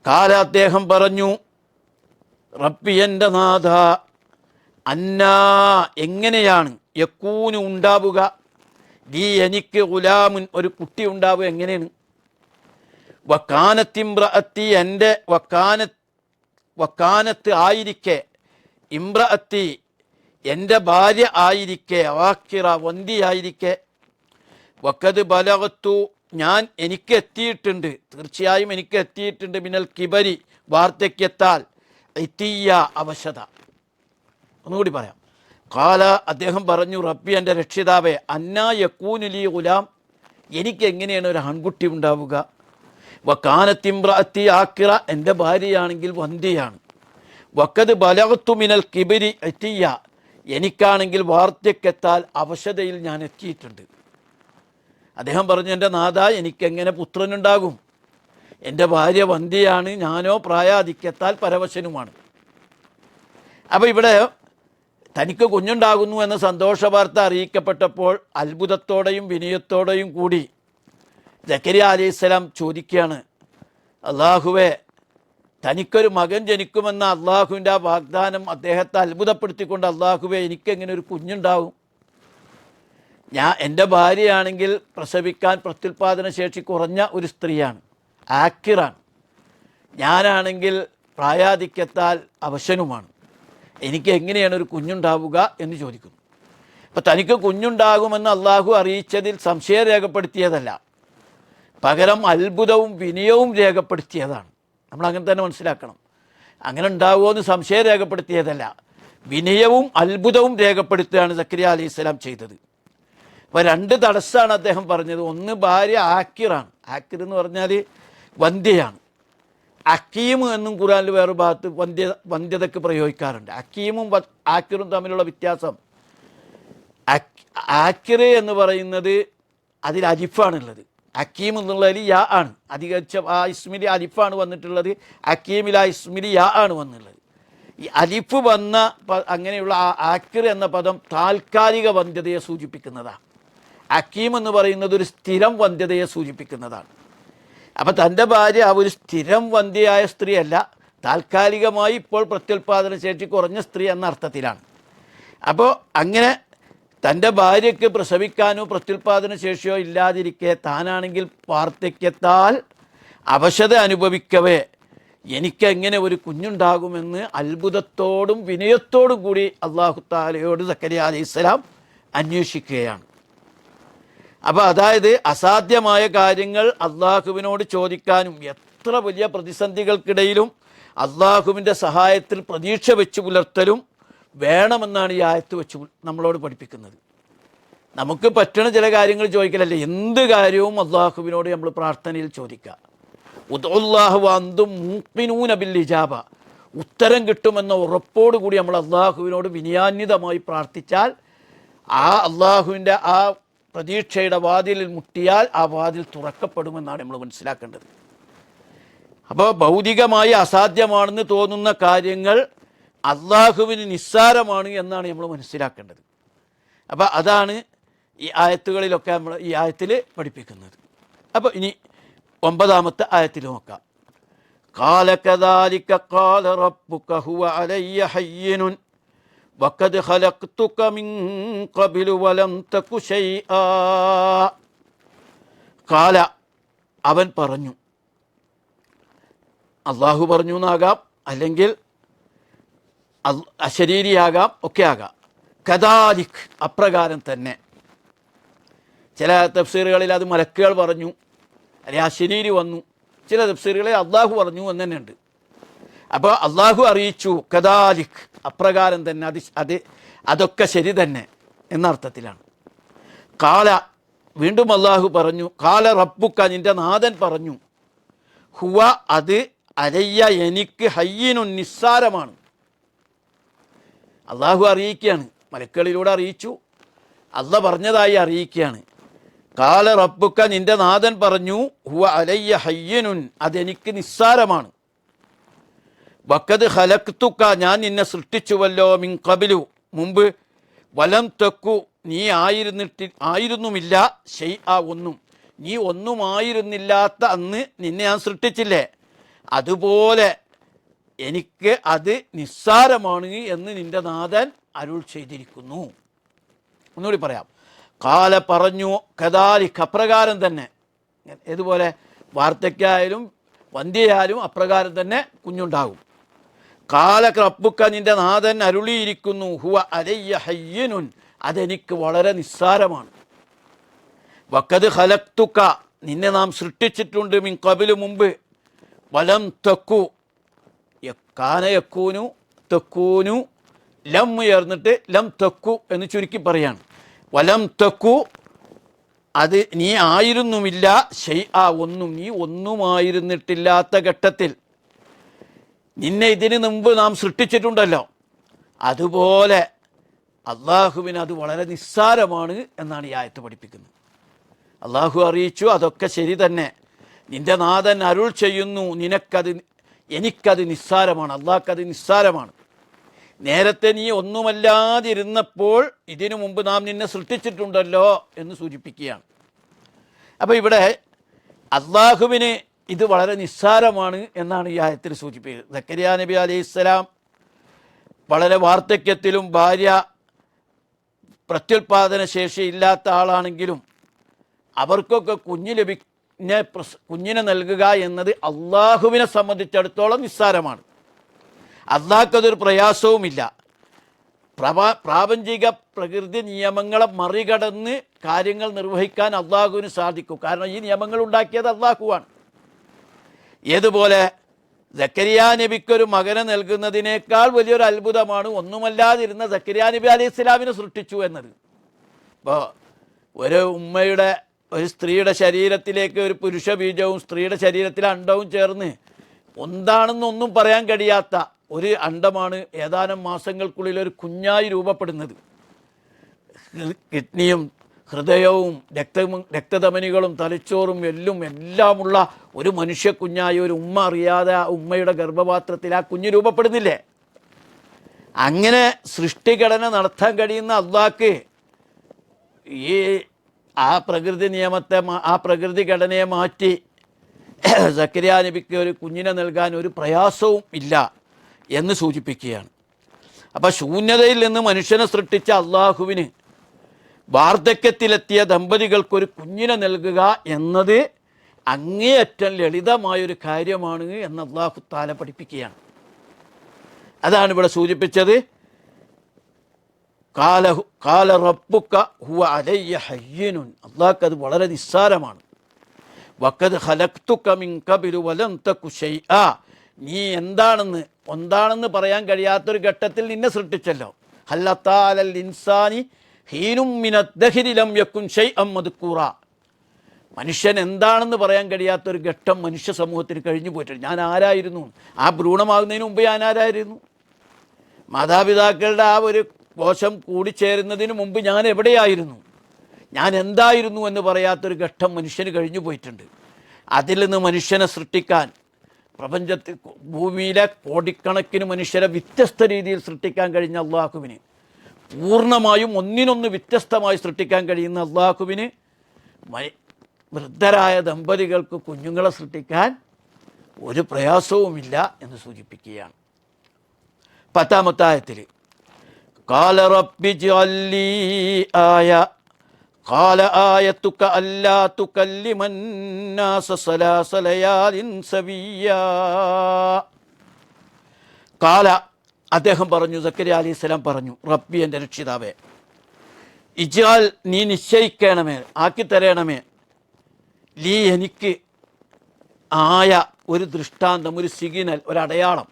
ഖാല അദ്ദേഹം പറഞ്ഞു, റബ്ബി എൻ്റെ നാഥ, അന്നാ എങ്ങനെയാണ്, യക്കൂനു ഉണ്ടാവുക, ലീ എനിക്ക് ഗുലാമുൻ ഒരു കുട്ടി ഉണ്ടാവുക എങ്ങനെയാണ്, വക്കാനത്തിംറഅത്തി എൻ്റെ വക്കാനത്ത് ആയിരിക്കെ, ഇംറഅത്തി എൻ്റെ ഭാര്യ ആയിരിക്കെ, ആഖിറ വന്തിയായിരിക്കെ, വഖദ് ബലഗത്തു എനിക്ക് എത്തിയിട്ടുണ്ട്, തീർച്ചയായും എനിക്ക് എത്തിയിട്ടുണ്ട്, മിനൽ കിബരി വാർദ്ധക്യത്താൽ, ഇത്തിയ അവശത. ഒന്നുകൂടി പറയാം. ഖാല അദ്ദേഹം പറഞ്ഞു, റബ്ബി എൻ്റെ രക്ഷിതാവേ, അന്നാ യകൂനു ലീ ഗുലാം എനിക്ക് എങ്ങനെയാണ് ഒരു ആൺകുട്ടി ഉണ്ടാവുക, വകാനത് ഇംറഅത്തി ആഖിറ എൻ്റെ ഭാര്യയാണെങ്കിൽ വന്ധ്യയാണ്, വഖദ് ബലഗ്തു മിനൽ കിബരി ഇതിയ എനിക്കാണെങ്കിൽ വാർദ്ധക്യത്താൽ അവശതയിൽ ഞാൻ എത്തിയിട്ടുണ്ട്. അദ്ദേഹം പറഞ്ഞു, എൻ്റെ നാഥ എനിക്കെങ്ങനെ പുത്രനുണ്ടാകും, എൻ്റെ ഭാര്യ വന്ധ്യയാണ്, ഞാനോ പ്രായാധിക്യത്താൽ പരവശനുമാണ്. അപ്പോൾ ഇവിടെ തനിക്ക് കുഞ്ഞുണ്ടാകുന്നു എന്ന സന്തോഷവാർത്ത അറിയിക്കപ്പെട്ടപ്പോൾ അത്ഭുതത്തോടെയും വിനയത്തോടെയും കൂടി സക്കരിയ അലൈഹിസ്സലാം ചോദിക്കുകയാണ്, അള്ളാഹുവേ, തനിക്കൊരു മകൻ ജനിക്കുമെന്ന അള്ളാഹുവിൻ്റെ ആ വാഗ്ദാനം അദ്ദേഹത്തെ അത്ഭുതപ്പെടുത്തിക്കൊണ്ട്, അള്ളാഹുവേ എനിക്കെങ്ങനെ ഒരു കുഞ്ഞുണ്ടാവും, എൻ്റെ ഭാര്യയാണെങ്കിൽ പ്രസവിക്കാൻ പ്രത്യുൽപാദന ശേഷി കുറഞ്ഞ ഒരു സ്ത്രീയാണ്, ആക്കിറാണ്, ഞാനാണെങ്കിൽ പ്രായാധിക്യത്താൽ അവശനുമാണ്, എനിക്ക് എങ്ങനെയാണ് ഒരു കുഞ്ഞുണ്ടാവുക എന്ന് ചോദിക്കുന്നു. അപ്പോൾ തനിക്ക് കുഞ്ഞുണ്ടാകുമെന്ന് അള്ളാഹു അറിയിച്ചതിൽ സംശയം രേഖപ്പെടുത്തിയതല്ല, പകരം അത്ഭുതവും വിനയവും രേഖപ്പെടുത്തിയതാണ്. നമ്മളങ്ങനെ തന്നെ മനസ്സിലാക്കണം. അങ്ങനെ ഉണ്ടാവുമോ എന്ന് സംശയം രേഖപ്പെടുത്തിയതല്ല, വിനയവും അത്ഭുതവും രേഖപ്പെടുത്തുകയാണ് സക്കരിയ അലൈഹിസ്സലാം ചെയ്തത്. അപ്പോൾ 2 തടസ്സമാണ് അദ്ദേഹം പറഞ്ഞത്. ഒന്ന്, ഭാര്യ ആക്കിറാണ്. ആക്കിർ എന്ന് പറഞ്ഞാൽ വന്ധ്യയാണ്. അക്കീം എന്നും ഖുർആനിൽ വേറൊരു ഭാഗത്ത് വന്ധ്യതയ്ക്ക് പ്രയോഗിക്കാറുണ്ട്. അക്കീമും ആക്കിറും തമ്മിലുള്ള വ്യത്യാസം, ആക്കിർ എന്ന് പറയുന്നത് അതിൽ അലിഫാണുള്ളത്, അക്കീം എന്നുള്ളതിൽ യാ ആണ്. അധികരിച്ച ആ ഇസ്മിലി അലിഫാണ് വന്നിട്ടുള്ളത്, അക്കീമിൽ ആ ഇസ്മിലി യാ ആണ് വന്നിട്ടുള്ളത്. ഈ അലിഫ് വന്ന അങ്ങനെയുള്ള ആ ആക്കിർ എന്ന പദം താൽക്കാലിക വന്ധ്യതയെ സൂചിപ്പിക്കുന്നതാണ്. അക്കീം എന്ന് പറയുന്നത് ഒരു സ്ഥിരം വന്ധ്യതയെ സൂചിപ്പിക്കുന്നതാണ്. അപ്പോൾ തൻ്റെ ഭാര്യ ഒരു സ്ഥിരം വന്ധ്യയായ സ്ത്രീയല്ല, താൽക്കാലികമായി ഇപ്പോൾ പ്രത്യുൽപാദന ശേഷി കുറഞ്ഞ സ്ത്രീ എന്ന അർത്ഥത്തിലാണ്. അപ്പോൾ അങ്ങനെ തൻ്റെ ഭാര്യയ്ക്ക് പ്രസവിക്കാനോ പ്രത്യുൽപാദന ശേഷിയോ ഇല്ലാതിരിക്കെ താനാണെങ്കിൽ വാർദ്ധക്യത്താൽ അവശത അനുഭവിക്കവേ എനിക്കെങ്ങനെ ഒരു കുഞ്ഞുണ്ടാകുമെന്ന് അത്ഭുതത്തോടും വിനയത്തോടും കൂടി അല്ലാഹു തആലയോട് സക്കരിയ അലൈഹിസ്സലാം അന്വേഷിക്കുകയാണ്. അപ്പോൾ അതായത് അസാധ്യമായ കാര്യങ്ങൾ അള്ളാഹുവിനോട് ചോദിക്കാനും എത്ര വലിയ പ്രതിസന്ധികൾക്കിടയിലും അള്ളാഹുവിൻ്റെ സഹായത്തിൽ പ്രതീക്ഷ വെച്ച് പുലർത്തലും വേണമെന്നാണ് ഈ ആയത്ത് വെച്ച് നമ്മളോട് പഠിപ്പിക്കുന്നത്. നമുക്ക് പറ്റണ ചില കാര്യങ്ങൾ ചോദിക്കലല്ലേ, എന്ത് കാര്യവും അള്ളാഹുവിനോട് നമ്മൾ പ്രാർത്ഥനയിൽ ചോദിക്കുക. ഉദ്ഉല്ലാഹു വഅൻതും മൂഖിനൂന ബിൽ ഇജാബ, ഉത്തരം കിട്ടുമെന്ന ഉറപ്പോടുകൂടി നമ്മൾ അള്ളാഹുവിനോട് വിനയാന്വിതമായി പ്രാർത്ഥിച്ചാൽ ആ അള്ളാഹുവിൻ്റെ ആ പ്രതീക്ഷയുടെ വാതിലിൽ മുട്ടിയാൽ ആ വാതിൽ തുറക്കപ്പെടുമെന്നാണ് നമ്മൾ മനസ്സിലാക്കേണ്ടത്. അപ്പോൾ ഭൗതികമായി അസാധ്യമാണെന്ന് തോന്നുന്ന കാര്യങ്ങൾ അള്ളാഹുവിന് നിസ്സാരമാണ് എന്നാണ് നമ്മൾ മനസ്സിലാക്കേണ്ടത്. അപ്പോൾ അതാണ് ഈ ആയത്തുകളിലൊക്കെ നമ്മൾ ഈ ആയത്തിൽ പഠിപ്പിക്കുന്നത്. അപ്പോൾ ഇനി 9-ാമത്തെ ആയത്തിൽ നോക്കാം. ഖാല കദാലിക ഖാല റബ്ബുക ഹുവ അലയ്യ ഹയ്യിനുൻ വഖദ് ഖലഖ്തുക മിൻ ഖബ്ലു വലം തകു ശൈആ. ഖാല അവൻ പറഞ്ഞു, അള്ളാഹു പറഞ്ഞു എന്നാകാം, അല്ലെങ്കിൽ അശരീരിയാകാം, ഒക്കെ ആകാം. കദാലിക് അപ്രകാരം തന്നെ. ചില തഫ്സീറുകളിൽ അത് മലക്കുകൾ പറഞ്ഞു, അല്ലെങ്കിൽ അശരീരി വന്നു. ചില തഫ്സീറുകളിൽ അള്ളാഹു പറഞ്ഞു എന്ന് തന്നെ ഉണ്ട്. അപ്പോൾ അള്ളാഹു അറിയിച്ചു കദാലിക് അപ്രകാരം തന്നെ, അതൊക്കെ ശരി തന്നെ എന്നർത്ഥത്തിലാണ്. കാല വീണ്ടും അള്ളാഹു പറഞ്ഞു, കാല റബ്ബുക്ക നിൻ്റെ നാഥൻ പറഞ്ഞു, ഹുവ അത് അലയ്യ എനിക്ക് ഹയ്യിനുൻ നിസ്സാരമാണ്. അള്ളാഹു അറിയിക്കുകയാണ്, മലക്കുകളിലൂടെ അറിയിച്ചു, അള്ള പറഞ്ഞതായി അറിയിക്കുകയാണ്. കാല റബ്ബുക്ക നിൻ്റെ നാഥൻ പറഞ്ഞു, ഹുവ അലയ്യ ഹയ്യിനുൻ അതെനിക്ക് നിസ്സാരമാണ്. വഖദ് ഖലഖ്തുക ഞാൻ നിന്നെ സൃഷ്ടിച്ചുവല്ലോ, മിൻ ഖബ്ലു മുമ്പ്, വലം തക്കു നീ ആയിരുന്നുമില്ല, ശൈഅ ഒന്നും, നീ ഒന്നുമായിരുന്നില്ലാത്ത അന്ന് നിന്നെ ഞാൻ സൃഷ്ടിച്ചില്ലേ, അതുപോലെ എനിക്ക് അത് നിസ്സാരമാണ് എന്ന് നിൻ്റെ നാഥൻ അരുൾ ചെയ്തിരിക്കുന്നു. ഒന്നുകൂടി പറയാം. കാല പറഞ്ഞു, കദാലിക് അപ്രകാരം തന്നെ. ഏതുപോലെ വാർദ്ധക്യായാലും വന്ധ്യയായാലും അപ്രകാരം തന്നെ കുഞ്ഞുണ്ടാകും. കാല റബ്ബുക്ക നിൻ്റെ നാഥൻ അരുളിയിരിക്കുന്നു, ഹുവ അലയ്യ ഹയ്യിനുൻ അതെനിക്ക് വളരെ നിസ്സാരമാണ്. വഖദ് ഖലഖ്തുക നിന്നെ നാം സൃഷ്ടിച്ചിട്ടുണ്ട്, മിൻ ഖബ്ലു മുമ്പ്, വലം തക്കു കാന യക്കൂനു തക്കൂനു ലം ഉയർന്നിട്ട് ലം തക്കു എന്ന് ചുരുക്കി പറയാണ്. വലം തക്കു അത് നീ ആയിരുന്നുമില്ല, ശൈഅ ഒന്നും, നീ ഒന്നുമായിരുന്നിട്ടില്ലാത്ത ഘട്ടത്തിൽ നിന്നെ ഇതിനു മുമ്പ് നാം സൃഷ്ടിച്ചിട്ടുണ്ടല്ലോ, അതുപോലെ അള്ളാഹുവിന് അത് വളരെ നിസ്സാരമാണ് എന്നാണ് ഈ ആയത്ത് പഠിപ്പിക്കുന്നത്. അള്ളാഹു അറിയിച്ചു അതൊക്കെ ശരി തന്നെ, നിൻ്റെ നാഥൻ അരുൾ ചെയ്യുന്നു, എനിക്കത് നിസ്സാരമാണ്, അള്ളാഹ്ക്കത് നിസ്സാരമാണ്. നേരത്തെ നീ ഒന്നുമല്ലാതിരുന്നപ്പോൾ ഇതിനു മുമ്പ് നാം നിന്നെ സൃഷ്ടിച്ചിട്ടുണ്ടല്ലോ എന്ന് സൂചിപ്പിക്കുകയാണ്. അപ്പോൾ ഇവിടെ അള്ളാഹുവിന് ഇത് വളരെ നിസ്സാരമാണ് എന്നാണ് ഈ ആയത്തിൽ സൂചിപ്പിക്കുന്നത്. സക്കരിയ നബി അലൈഹിസ്സലാം വളരെ വാർദ്ധക്യത്തിലും ഭാര്യ പ്രത്യുൽപാദന ശേഷി ഇല്ലാത്ത ആളാണെങ്കിലും അവർക്കൊക്കെ കുഞ്ഞിനെ നൽകുക എന്നത് അള്ളാഹുവിനെ സംബന്ധിച്ചിടത്തോളം നിസ്സാരമാണ്. അള്ളാഹ്ക്കതൊരു പ്രയാസവുമില്ല. പ്രാപഞ്ചിക പ്രകൃതി നിയമങ്ങളെ മറികടന്ന് കാര്യങ്ങൾ നിർവഹിക്കാൻ അള്ളാഹുവിന് സാധിക്കും. കാരണം ഈ നിയമങ്ങൾ ഉണ്ടാക്കിയത് അള്ളാഹുവാണ്. ഏതുപോലെ സക്കരിയ നബിക്കൊരു മകനെ നൽകുന്നതിനേക്കാൾ വലിയൊരു അത്ഭുതമാണ് ഒന്നുമല്ലാതിരുന്ന സക്കരിയ നബി അലൈഹി ഇസ്ലാമിനെ സൃഷ്ടിച്ചു എന്നത്. ഇപ്പോൾ ഒരു സ്ത്രീയുടെ ശരീരത്തിലേക്ക് ഒരു പുരുഷ ബീജവും സ്ത്രീയുടെ ശരീരത്തിലെ അണ്ടവും ചേർന്ന് എന്താണെന്നൊന്നും പറയാൻ കഴിയാത്ത ഒരു അണ്ടമാണ് ഏതാനും മാസങ്ങൾക്കുള്ളിൽ ഒരു കുഞ്ഞായി രൂപപ്പെടുന്നത്. കിഡ്നിയും ഹൃദയവും രക്തധമനികളും തലച്ചോറും എല്ലാമുള്ള ഒരു മനുഷ്യ കുഞ്ഞായി ഒരു ഉമ്മ അറിയാതെ ആ ഉമ്മയുടെ ഗർഭപാത്രത്തിൽ ആ കുഞ്ഞ് രൂപപ്പെടുന്നില്ലേ? അങ്ങനെ സൃഷ്ടിഘടന നടത്താൻ കഴിയുന്ന അള്ളാഹ്ക്ക് ഈ ആ പ്രകൃതി നിയമത്തെ, ആ പ്രകൃതി ഘടനയെ മാറ്റി സക്കരിയ നബിക്ക് ഒരു കുഞ്ഞിനെ നൽകാൻ ഒരു പ്രയാസവും ഇല്ല എന്ന് സൂചിപ്പിക്കുകയാണ്. അപ്പോൾ ശൂന്യതയിൽ നിന്ന് മനുഷ്യനെ സൃഷ്ടിച്ച അള്ളാഹുവിന് വാർദ്ധക്യത്തിലെത്തിയ ദമ്പതികൾക്കൊരു കുഞ്ഞിനെ നൽകുക എന്നത് അങ്ങേയറ്റം ലളിതമായൊരു കാര്യമാണ് എന്ന് അള്ളാഹു തആല പഠിപ്പിക്കുകയാണ്. അതാണ് ഇവിടെ സൂചിപ്പിച്ചത്. കാല റബ്ബുക ഹുവ അലയ്യ ഹയ്യിനുൻ അള്ളാഹ്ക്ക് അത് വളരെ നിസ്സാരമാണ്. വഖദ് ഖലഖ്തുക മിൻ ഖബ്ലു വലം തകു ശൈഅ നീ എന്താണെന്ന് പറയാൻ കഴിയാത്തൊരു ഘട്ടത്തിൽ നിന്നെ സൃഷ്ടിച്ചല്ലോ. ഹൽ അതാ അലൽ ഇൻസാനി ഹീനും മിനദ്ദഹരി ലം യകുൻ ശൈഅൻ മദ്കൂറ മനുഷ്യൻ എന്താണെന്ന് പറയാൻ കഴിയാത്തൊരു ഘട്ടം മനുഷ്യ സമൂഹത്തിന് കഴിഞ്ഞു പോയിട്ടുണ്ട്. ഞാൻ ആരായിരുന്നു? ആ ഭ്രൂണമാകുന്നതിന് മുമ്പ് ഞാൻ ആരായിരുന്നു? മാതാപിതാക്കളുടെ ആ ഒരു കോശം കൂടിച്ചേരുന്നതിന് മുമ്പ് ഞാൻ എവിടെയായിരുന്നു? ഞാൻ എന്തായിരുന്നു എന്ന് പറയാത്തൊരു ഘട്ടം മനുഷ്യന് കഴിഞ്ഞു പോയിട്ടുണ്ട്. അതിൽ നിന്ന് മനുഷ്യനെ സൃഷ്ടിക്കാൻ, പ്രപഞ്ചത്തിൽ ഭൂമിയിലെ കോടിക്കണക്കിന് മനുഷ്യരെ വ്യത്യസ്ത രീതിയിൽ സൃഷ്ടിക്കാൻ കഴിഞ്ഞ അള്ളാഹുവിന് പൂർണ്ണമായും ഒന്നിനൊന്ന് വ്യത്യസ്തമായി സൃഷ്ടിക്കാൻ കഴിയുന്ന അള്ളാഹുവിന് വൃദ്ധരായ ദമ്പതികൾക്ക് കുഞ്ഞുങ്ങളെ സൃഷ്ടിക്കാൻ ഒരു പ്രയാസവുമില്ല എന്ന് സൂചിപ്പിക്കുകയാണ്. 10-ാമത്തെ ആയത്തിൽ ഖാല റബ്ബി ഇജ്അൽ ലീ ആയ ഖാല ആയതുക അല്ലാ തുകല്ലിമൻ നാസ സലാസ ലയാലിൻ സവിയ്യാ. ഖാല അദ്ദേഹം പറഞ്ഞു, സക്കരിയ അലൈഹിസ്സലാം പറഞ്ഞു, റബ്ബി എൻ്റെ രക്ഷിതാവേ, ഇജ്അൽ നീ നിശ്ചയിക്കണമേ, ആക്കിത്തരണമേ, ലീ എനിക്ക് ആയ ഒരു ദൃഷ്ടാന്തം, ഒരു സിഗ്നൽ, ഒരടയാളം,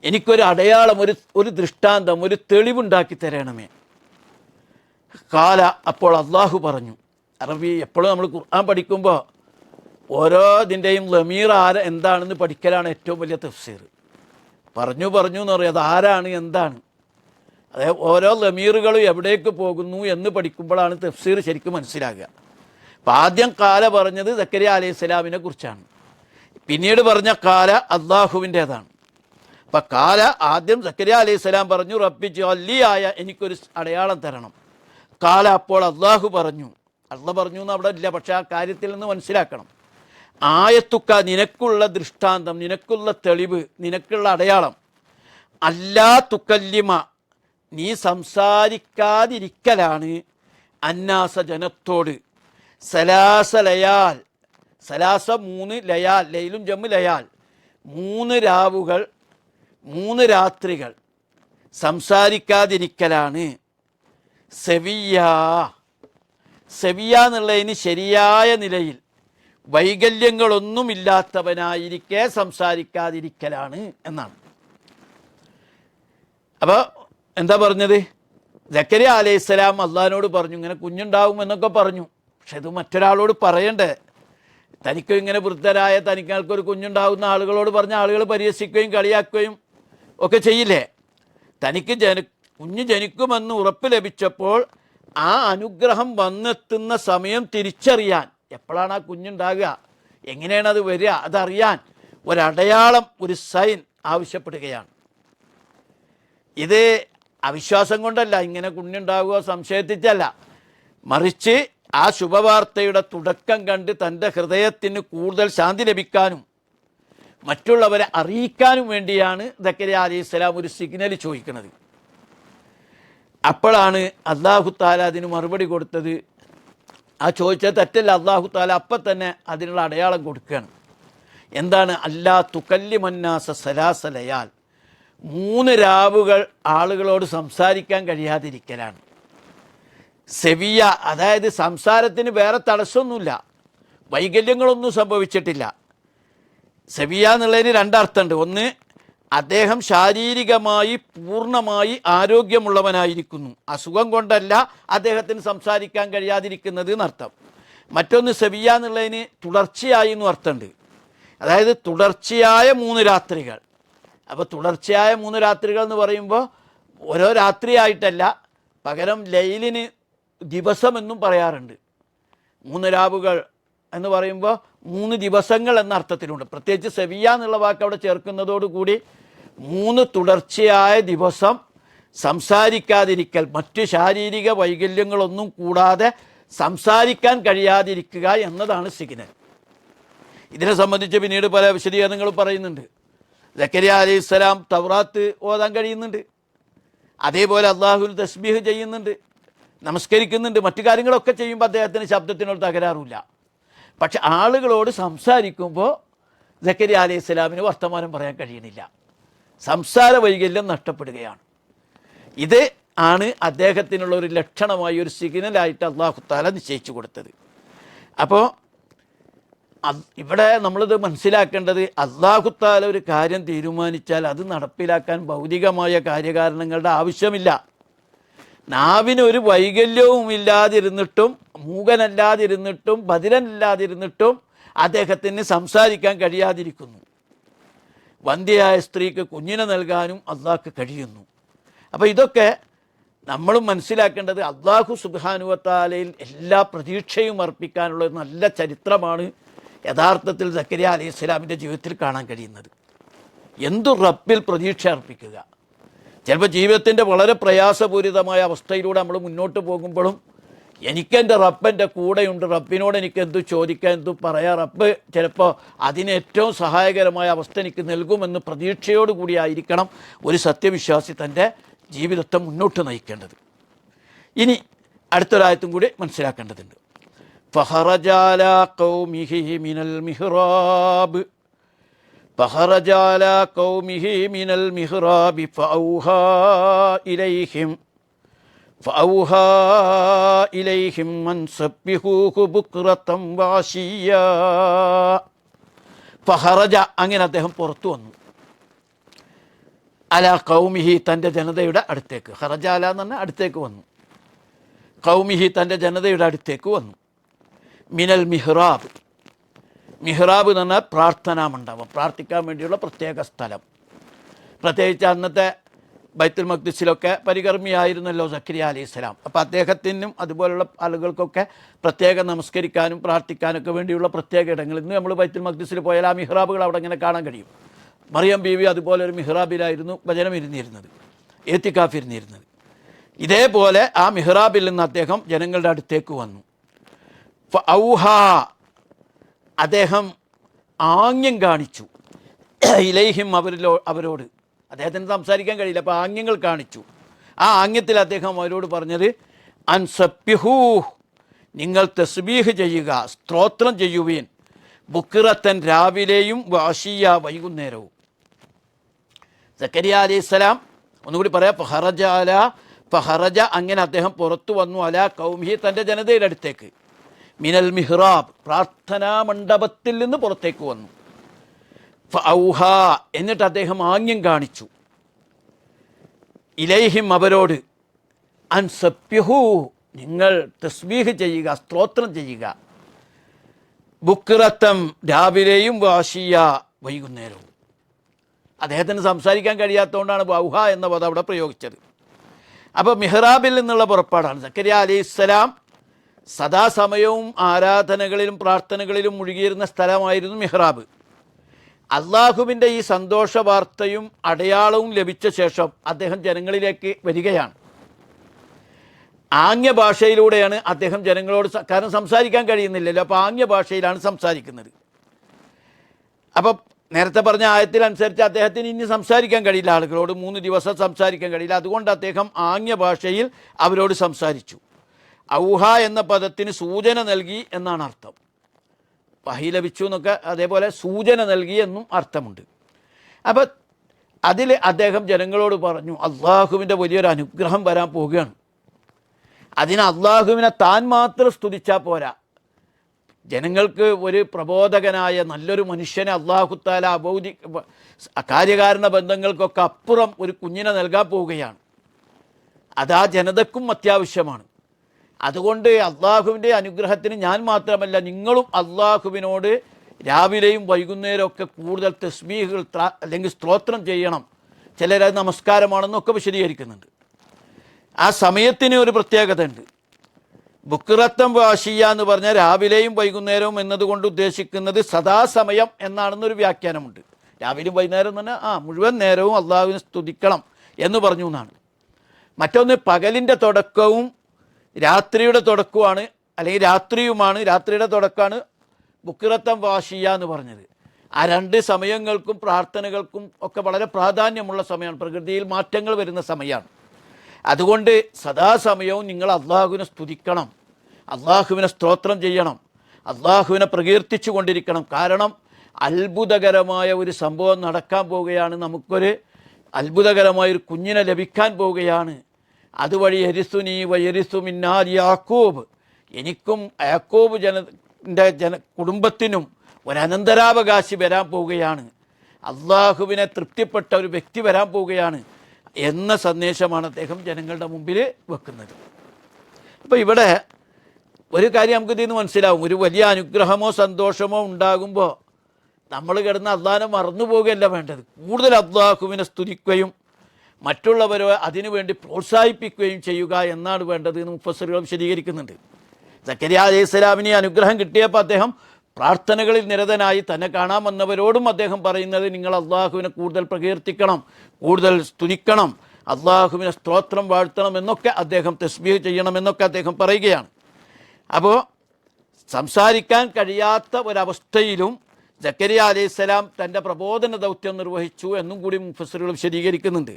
എനിക്കൊരു അടയാളം, ഒരു ദൃഷ്ടാന്തം, ഒരു തെളിവുണ്ടാക്കി തരണമേ. കാല അപ്പോൾ അള്ളാഹു പറഞ്ഞു. അറബി എപ്പോഴും നമ്മൾ ഖുർആൻ പഠിക്കുമ്പോൾ ഓരോ ഇതിൻ്റെയും ലമീർ എന്താണെന്ന് പഠിക്കലാണ് ഏറ്റവും വലിയ തഫ്സീർ. പറഞ്ഞു എന്ന് പറയും, അത് ആരാണ്, എന്താണ്, അതായത് ഓരോ ലമീറുകളും എവിടേക്ക് പോകുന്നു എന്ന് പഠിക്കുമ്പോഴാണ് തഫ്സീർ ശരിക്കും മനസ്സിലാകുക. അപ്പം ആദ്യം കാല പറഞ്ഞത് സക്കരിയ അലൈഹിസ്സലാമിനെ കുറിച്ചാണ്, പിന്നീട് പറഞ്ഞ കാല അള്ളാഹുവിൻ്റേതാണ്. അപ്പം കാല ആദ്യം സക്കരിയ അലൈഹിസ്സലാം പറഞ്ഞു, റബ്ബി ഇജ്അൽ ലീ ആയ, എനിക്കൊരു അടയാളം തരണം. കാല അപ്പോൾ അള്ളാഹു പറഞ്ഞു, അള്ളാഹ് പറഞ്ഞു എന്ന് അവിടെ ഇല്ല, പക്ഷെ ആ കാര്യത്തിൽ നിന്ന് മനസ്സിലാക്കണം. ആയത്തുക്ക നിനക്കുള്ള ദൃഷ്ടാന്തം, നിനക്കുള്ള തെളിവ്, നിനക്കുള്ള അടയാളം, അല്ലാ തുകല്ലിമ നീ സംസാരിക്കാതിരിക്കലാണ്, അന്നാസ ജനത്തോട്, സലാസ ലയാൽ, സലാസ 3 ലയാൽ, ലൈലും ജമ്മു ലയാൽ, 3 രാവുകൾ 3 രാത്രികൾ സംസാരിക്കാതിരിക്കലാണ്. സെവിയ എന്നുള്ളതിന് ശരിയായ നിലയിൽ വൈകല്യങ്ങളൊന്നുമില്ലാത്തവനായിരിക്കെ സംസാരിക്കാതിരിക്കലാണ് എന്നാണ്. അപ്പോൾ എന്താ പറഞ്ഞത്? സക്കരിയ അലൈഹിസ്സലാം അള്ളാഹിനോട് പറഞ്ഞു, ഇങ്ങനെ കുഞ്ഞുണ്ടാവും എന്നൊക്കെ പറഞ്ഞു. പക്ഷെ ഇത് മറ്റൊരാളോട് പറയണ്ടേ? തനിക്കും ഇങ്ങനെ വൃദ്ധരായ തനിക്കൾക്കൊരു കുഞ്ഞുണ്ടാവുന്ന ആളുകളോട് പറഞ്ഞ ആളുകൾ പരിഹസിക്കുകയും കളിയാക്കുകയും ഒക്കെ ചെയ്യില്ലേ? തനിക്ക് കുഞ്ഞ് ജനിക്കുമെന്ന് ഉറപ്പ് ലഭിച്ചപ്പോൾ ആ അനുഗ്രഹം വന്നെത്തുന്ന സമയം തിരിച്ചറിയാൻ, എപ്പോഴാണ് ആ കുഞ്ഞുണ്ടാകുക, എങ്ങനെയാണ് അത് വരിക, അതറിയാൻ ഒരടയാളം, ഒരു സൈൻ ആവശ്യപ്പെടുകയാണ്. ഇത് അവിശ്വാസം കൊണ്ടല്ല, ഇങ്ങനെ കുഞ്ഞുണ്ടാകുക സംശയത്തിച്ചല്ല, മറിച്ച് ആ ശുഭവാർത്തയുടെ തുടക്കം കണ്ട് തൻ്റെ ഹൃദയത്തിന് കൂടുതൽ ശാന്തി ലഭിക്കാനും മറ്റുള്ളവരെ അറിയിക്കാനും വേണ്ടിയാണ് സക്കരിയ അലൈഹിസ്സലാം ഒരു സിഗ്നൽ ചോദിക്കുന്നത്. അപ്പോഴാണ് അല്ലാഹു തആല അതിന് മറുപടി കൊടുത്തത്. ആ ചോദിച്ചത് തെറ്റല്ല, അല്ലാഹു തആല അപ്പം തന്നെ അതിനുള്ള അടയാളം കൊടുക്കുകയാണ്. എന്താണ്? അല്ലാ തുകല്ലിമന്നാസ സലാസ ലയാൽ, 3 രാവുകൾ ആളുകളോട് സംസാരിക്കാൻ കഴിയാതിരിക്കലാണ്. സെവിയ, അതായത് സംസാരത്തിന് വേറെ തടസ്സമൊന്നുമില്ല, വൈകല്യങ്ങളൊന്നും സംഭവിച്ചിട്ടില്ല. സെവിയ എന്നുള്ളതിന് 2 അർത്ഥമുണ്ട്. ഒന്ന്, അദ്ദേഹം ശാരീരികമായി പൂർണ്ണമായി ആരോഗ്യമുള്ളവനായിരിക്കുന്നു, അസുഖം കൊണ്ടല്ല അദ്ദേഹത്തിന് സംസാരിക്കാൻ കഴിയാതിരിക്കുന്നത് എന്നർത്ഥം. മറ്റൊന്ന് സെവിയ എന്നുള്ളതിന് തുടർച്ചയായി എന്നും അർത്ഥമുണ്ട്, അതായത് തുടർച്ചയായ 3 രാത്രികൾ. അപ്പോൾ തുടർച്ചയായ 3 രാത്രികൾ എന്ന് പറയുമ്പോൾ ഓരോ രാത്രിയായിട്ടല്ല, പകരം ലൈലിന് ദിവസമെന്നും പറയാറുണ്ട്. 3 രാവുകൾ എന്ന് പറയുമ്പോൾ 3 ദിവസങ്ങൾ എന്ന അർത്ഥത്തിലുണ്ട്. പ്രത്യേകിച്ച് സെവിയ എന്നുള്ള വാക്ക് അവിടെ ചേർക്കുന്നതോടുകൂടി 3 തുടർച്ചയായ ദിവസം സംസാരിക്കാതിരിക്കൽ, മറ്റ് ശാരീരിക വൈകല്യങ്ങളൊന്നും കൂടാതെ സംസാരിക്കാൻ കഴിയാതിരിക്കുക എന്നതാണ് സിഗ്നൽ. ഇതിനെ സംബന്ധിച്ച് പിന്നീട് പല വിശദീകരണങ്ങളും പറയുന്നുണ്ട്. സക്കരിയ അലൈഹിസ്സലാം തൗറാത്ത് ഓതാൻ കഴിയുന്നുണ്ട്, അതേപോലെ അള്ളാഹുവിൽ തസ്ബീഹ് ചെയ്യുന്നുണ്ട്, നമസ്കരിക്കുന്നുണ്ട്, മറ്റു കാര്യങ്ങളൊക്കെ ചെയ്യുമ്പോൾ അദ്ദേഹത്തിന് ശബ്ദത്തിനോട് തകരാറില്ല. പക്ഷെ ആളുകളോട് സംസാരിക്കുമ്പോൾ സക്കരിയ അലൈഹിസ്സലാമിന് വർത്തമാനം പറയാൻ കഴിയണില്ല, സംസാര വൈകല്യം നഷ്ടപ്പെടുകയാണ്. ഇത് ആണ് അദ്ദേഹത്തിനുള്ള ഒരു ലക്ഷണമായി, ഒരു സിഗ്നലായിട്ട് അല്ലാഹു തആല നിശ്ചയിച്ചു കൊടുത്തത്. അപ്പോൾ ഇവിടെ നമ്മളിത് മനസ്സിലാക്കേണ്ടത്, അല്ലാഹു തആല ഒരു കാര്യം തീരുമാനിച്ചാൽ അത് നടപ്പിലാക്കാൻ ഭൗതികമായ കാര്യകാരണങ്ങളുടെ ആവശ്യമില്ല. നാവിന് ഒരു വൈകല്യവും ഇല്ലാതിരുന്നിട്ടും, മൂകനല്ലാതിരുന്നിട്ടും, ബധിരനല്ലാതിരുന്നിട്ടും അദ്ദേഹത്തിന് സംസാരിക്കാൻ കഴിയാതിരിക്കുന്നു. വന്ധ്യയായ സ്ത്രീക്ക് കുഞ്ഞിനെ നൽകാനും അള്ളാഹ്ക്ക് കഴിയുന്നു. അപ്പോൾ ഇതൊക്കെ നമ്മളും മനസ്സിലാക്കേണ്ടത്, അള്ളാഹു സുബ്ഹാനഹു വ തആലയിൽ എല്ലാ പ്രതീക്ഷയും അർപ്പിക്കാനുള്ള ഒരു നല്ല ചരിത്രമാണ് യഥാർത്ഥത്തിൽ സക്കരിയ അലൈഹിസ്സലാമിൻ്റെ ജീവിതത്തിൽ കാണാൻ കഴിയുന്നത്. എന്തു റബ്ബിൽ പ്രതീക്ഷ അർപ്പിക്കുക, ചിലപ്പോൾ ജീവിതത്തിൻ്റെ വളരെ പ്രയാസപൂരിതമായ അവസ്ഥയിലൂടെ നമ്മൾ മുന്നോട്ട് പോകുമ്പോഴും എനിക്കെൻ്റെ റബ്ബൻ്റെ കൂടെയുണ്ട്, റബ്ബിനോട് എനിക്ക് എന്തു ചോദിക്കാൻ, എന്തു പറയാം, റബ്ബ് ചിലപ്പോൾ അതിന് ഏറ്റവും സഹായകരമായ അവസ്ഥ എനിക്ക് നൽകുമെന്ന് പ്രതീക്ഷയോടുകൂടി ആയിരിക്കണം ഒരു സത്യവിശ്വാസി തൻ്റെ ജീവിതത്തെ മുന്നോട്ട് നയിക്കേണ്ടത്. ഇനി അടുത്തൊരായത്തും കൂടി മനസ്സിലാക്കേണ്ടതുണ്ട്. ഫഖറജ അലാ ഖൗമിഹി മിനൽ മിഹ്റാബ് فخرج على قومه من المحراب فأوحى إليهم أن سبحوه بكرة وعشيا. ഫഖറജ അങ്ങനെ അദ്ദേഹം പുറത്തു വന്നു. അലാ ഖൗമിഹി തൻ്റെ ജനതയുടെ അടുത്തേക്ക്. ഖറജ അല എന്ന് പറഞ്ഞാൽ അടുത്തേക്ക് വന്നു. ഖൗമിഹി തൻ്റെ ജനതയുടെ അടുത്തേക്ക് വന്നു. മിനൽ മിഹ്റാബ്, മിഹ്റാബ് എന്ന് പറഞ്ഞാൽ പ്രാർത്ഥനാ മണ്ഡപം, പ്രാർത്ഥിക്കാൻ വേണ്ടിയുള്ള പ്രത്യേക സ്ഥലം. പ്രത്യേകിച്ച് അന്നത്തെ ബൈത്തുൽ മഖ്ദിസിലൊക്കെ പരികർമ്മിയായിരുന്നല്ലോ സക്കരിയ അലൈഹിസ്സലാം. അപ്പോൾ അദ്ദേഹത്തിനും അതുപോലുള്ള ആളുകൾക്കൊക്കെ പ്രത്യേകം നമസ്കരിക്കാനും പ്രാർത്ഥിക്കാനൊക്കെ വേണ്ടിയുള്ള പ്രത്യേക ഇടങ്ങൾ. ഇന്ന് നമ്മൾ ബൈത്തുൽ മഖ്ദിസിൽ പോയാൽ ആ മിഹ്റാബുകൾ അവിടെ ഇങ്ങനെ കാണാൻ കഴിയും. മറിയം ബീവി അതുപോലെ ഒരു മിഹ്റാബിലായിരുന്നു വചനം ഇരുന്നിരുന്നത്, ഏത്തിക്കാഫ് ഇരുന്നിരുന്നത്. ഇതേപോലെ ആ മിഹ്റാബിൽ നിന്ന് അദ്ദേഹം ജനങ്ങളുടെ അടുത്തേക്ക് വന്നു. ഫഔഹാ, അദ്ദേഹം ആംഗ്യം കാണിച്ചു. ഇലൈഹിം, അവരോട്. അദ്ദേഹത്തിന് സംസാരിക്കാൻ കഴിയില്ല, അപ്പോൾ ആംഗ്യങ്ങൾ കാണിച്ചു. ആ ആംഗ്യത്തിൽ അദ്ദേഹം അവരോട് പറഞ്ഞത് അൻസബ്ബിഹൂ, നിങ്ങൾ തസ്ബീഹ് ചെയ്യുക, സ്തോത്രം ചെയ്യുവീൻ, ബുക്റത്തൻ രാവിലെയും വാശിയ വൈകുന്നേരവും. സക്കരിയ അലൈഹിസ്സലാം ഒന്നുകൂടി പറയാം. ഫഹറജ അങ്ങനെ അദ്ദേഹം പുറത്തു വന്നു. അലാ ഖൗമിഹി തൻ്റെ ജനതയുടെ അടുത്തേക്ക്. മിനൽ മിഹ്റാബ് പ്രാർത്ഥനാ മണ്ഡപത്തിൽ നിന്ന് പുറത്തേക്ക് വന്നു. ഫഔഹാ എന്നിട്ട് അദ്ദേഹം ആംഗ്യം കാണിച്ചു. ഇലൈഹിം അവരോട് അൻസബ്ബിഹൂ നിങ്ങൾ തസ്ബീഹ് ചെയ്യുക, സ്തോത്രം ചെയ്യുക, ബുക്റത്തം രാവിലെയും വാശിയ വൈകുന്നേരവും. അദ്ദേഹത്തിന് സംസാരിക്കാൻ കഴിയാത്തതുകൊണ്ടാണ് ബൗഹ എന്ന പദം അവിടെ പ്രയോഗിച്ചത്. അപ്പോൾ മിഹ്റാബിൽ നിന്നുള്ള പുറപ്പാടാണ്. സക്കരിയ അലൈഹിസ്സലാം സദാസമയവും ആരാധനകളിലും പ്രാർത്ഥനകളിലും മുഴുകിയിരുന്ന സ്ഥലമായിരുന്നു മിഹ്റാബ്. അള്ളാഹുവിൻ്റെ ഈ സന്തോഷ വാർത്തയും അടയാളവും ലഭിച്ച ശേഷം അദ്ദേഹം ജനങ്ങളിലേക്ക് വരികയാണ്. ആംഗ്യ ഭാഷയിലൂടെയാണ് അദ്ദേഹം ജനങ്ങളോട്, കാരണം സംസാരിക്കാൻ കഴിയുന്നില്ലല്ലോ, അപ്പോൾ ആംഗ്യ ഭാഷയിലാണ് സംസാരിക്കുന്നത്. അപ്പം നേരത്തെ പറഞ്ഞ ആയത്തിനനുസരിച്ച് അദ്ദേഹത്തിന് ഇനി സംസാരിക്കാൻ കഴിയില്ല, ആളുകളോട് 3 ദിവസം സംസാരിക്കാൻ കഴിയില്ല. അതുകൊണ്ട് അദ്ദേഹം ആംഗ്യ ഭാഷയിൽ അവരോട് സംസാരിച്ചു. ഔഹ എന്ന പദത്തിന് സൂചന നൽകി എന്നാണ് അർത്ഥം. വഹി ലഭിച്ചു എന്നൊക്കെ അതേപോലെ സൂചന നൽകി എന്നും അർത്ഥമുണ്ട്. അപ്പം അതിൽ അദ്ദേഹം ജനങ്ങളോട് പറഞ്ഞു, അള്ളാഹുവിൻ്റെ വലിയൊരു അനുഗ്രഹം വരാൻ പോവുകയാണ്. അതിന് അള്ളാഹുവിനെ താൻ മാത്രം സ്തുതിച്ചാൽ പോരാ, ജനങ്ങൾക്ക് ഒരു പ്രബോധകനായ നല്ലൊരു മനുഷ്യനെ അള്ളാഹുത്താല കാര്യകാരണ ബന്ധങ്ങൾക്കൊക്കെ അപ്പുറം ഒരു കുഞ്ഞിനെ നൽകാൻ പോവുകയാണ്. അതാ ജനതക്കും അത്യാവശ്യമാണ്. അതുകൊണ്ട് അള്ളാഹുവിൻ്റെ അനുഗ്രഹത്തിന് ഞാൻ മാത്രമല്ല നിങ്ങളും അള്ളാഹുവിനോട് രാവിലെയും വൈകുന്നേരമൊക്കെ കൂടുതൽ തസ്ബീഹുകൾ അല്ലെങ്കിൽ സ്തോത്രം ചെയ്യണം. ചിലരത് നമസ്കാരമാണെന്നൊക്കെ വിശദീകരിക്കുന്നുണ്ട്. ആ സമയത്തിന് ഒരു പ്രത്യേകത ഉണ്ട്. ബുക്റത്തം വാശിയ എന്ന് പറഞ്ഞാൽ രാവിലെയും വൈകുന്നേരവും എന്നതുകൊണ്ട് ഉദ്ദേശിക്കുന്നത് സദാസമയം എന്നാണെന്നൊരു വ്യാഖ്യാനമുണ്ട്. രാവിലെയും വൈകുന്നേരം എന്ന് പറഞ്ഞാൽ മുഴുവൻ നേരവും അള്ളാഹുവിനെ സ്തുതിക്കണം എന്ന് പറഞ്ഞു എന്നാണ്. മറ്റൊന്ന് പകലിൻ്റെ തുടക്കവും രാത്രിയുടെ തുടക്കമാണ്, അല്ലെങ്കിൽ രാത്രിയുമാണ്, രാത്രിയുടെ തുടക്കമാണ് ബുക്റത്തം വാശിയ എന്ന് പറഞ്ഞത്. ആ 2 സമയങ്ങൾക്കും പ്രാർത്ഥനകൾക്കും ഒക്കെ വളരെ പ്രാധാന്യമുള്ള സമയമാണ്. പ്രകൃതിയിൽ മാറ്റങ്ങൾ വരുന്ന സമയമാണ്. അതുകൊണ്ട് സദാസമയവും നിങ്ങൾ അള്ളാഹുവിനെ സ്തുതിക്കണം, അള്ളാഹുവിനെ സ്തോത്രം ചെയ്യണം, അള്ളാഹുവിനെ പ്രകീർത്തിച്ചു കൊണ്ടിരിക്കണം. കാരണം അത്ഭുതകരമായ ഒരു സംഭവം നടക്കാൻ പോവുകയാണ്. നമുക്കൊരു അത്ഭുതകരമായൊരു കുഞ്ഞിനെ ലഭിക്കാൻ പോവുകയാണ്. അതുവഴി യരിസുനി വയരിസു മിന്നാൽ യാക്കൂബ്, എനിക്കും യാക്കൂബ് കുടുംബത്തിനും ഒരനന്തരാവകാശി വരാൻ പോവുകയാണ്, അള്ളാഹുവിനെ തൃപ്തിപ്പെട്ട ഒരു വ്യക്തി വരാൻ പോവുകയാണ് എന്ന സന്ദേശമാണ് അദ്ദേഹം ജനങ്ങളുടെ മുമ്പിൽ വെക്കുന്നത്. അപ്പോൾ ഇവിടെ ഒരു കാര്യം നമുക്ക് ഇതിൽ നിന്ന് മനസ്സിലാവും. ഒരു വലിയ അനുഗ്രഹമോ സന്തോഷമോ ഉണ്ടാകുമ്പോൾ നമ്മൾ കിടന്ന് അള്ളാഹിനെ മറന്നു പോവുകയല്ല വേണ്ടത്. കൂടുതൽ അള്ളാഹുവിനെ സ്തുതിക്കുകയും മറ്റുള്ളവരെ അതിനുവേണ്ടി പ്രോത്സാഹിപ്പിക്കുകയും ചെയ്യുക എന്നാണ് വേണ്ടത് എന്ന് മുഫസ്സിറുകൾ വിശദീകരിക്കുന്നുണ്ട്. സക്കരിയ അലൈഹിസ്സലാമിന് അനുഗ്രഹം കിട്ടിയപ്പോൾ അദ്ദേഹം പ്രാർത്ഥനകളിൽ നിരതനായി തന്നെ കാണാൻ വന്നവരോടും അദ്ദേഹം പറയുന്നത് നിങ്ങൾ അള്ളാഹുവിനെ കൂടുതൽ പ്രകീർത്തിക്കണം, കൂടുതൽ സ്തുതിക്കണം, അള്ളാഹുവിനെ സ്തോത്രം വാഴ്ത്തണമെന്നൊക്കെ അദ്ദേഹം തസ്ബീഹ് ചെയ്യണമെന്നൊക്കെ അദ്ദേഹം പറയുകയാണ്. അപ്പോൾ സംസാരിക്കാൻ കഴിയാത്ത ഒരവസ്ഥയിലും സക്കരിയ അലൈഹിസ്സലാം തൻ്റെ പ്രബോധന ദൗത്യം നിർവഹിച്ചു എന്നും കൂടി മുഫസ്സിറുകൾ വിശദീകരിക്കുന്നുണ്ട്.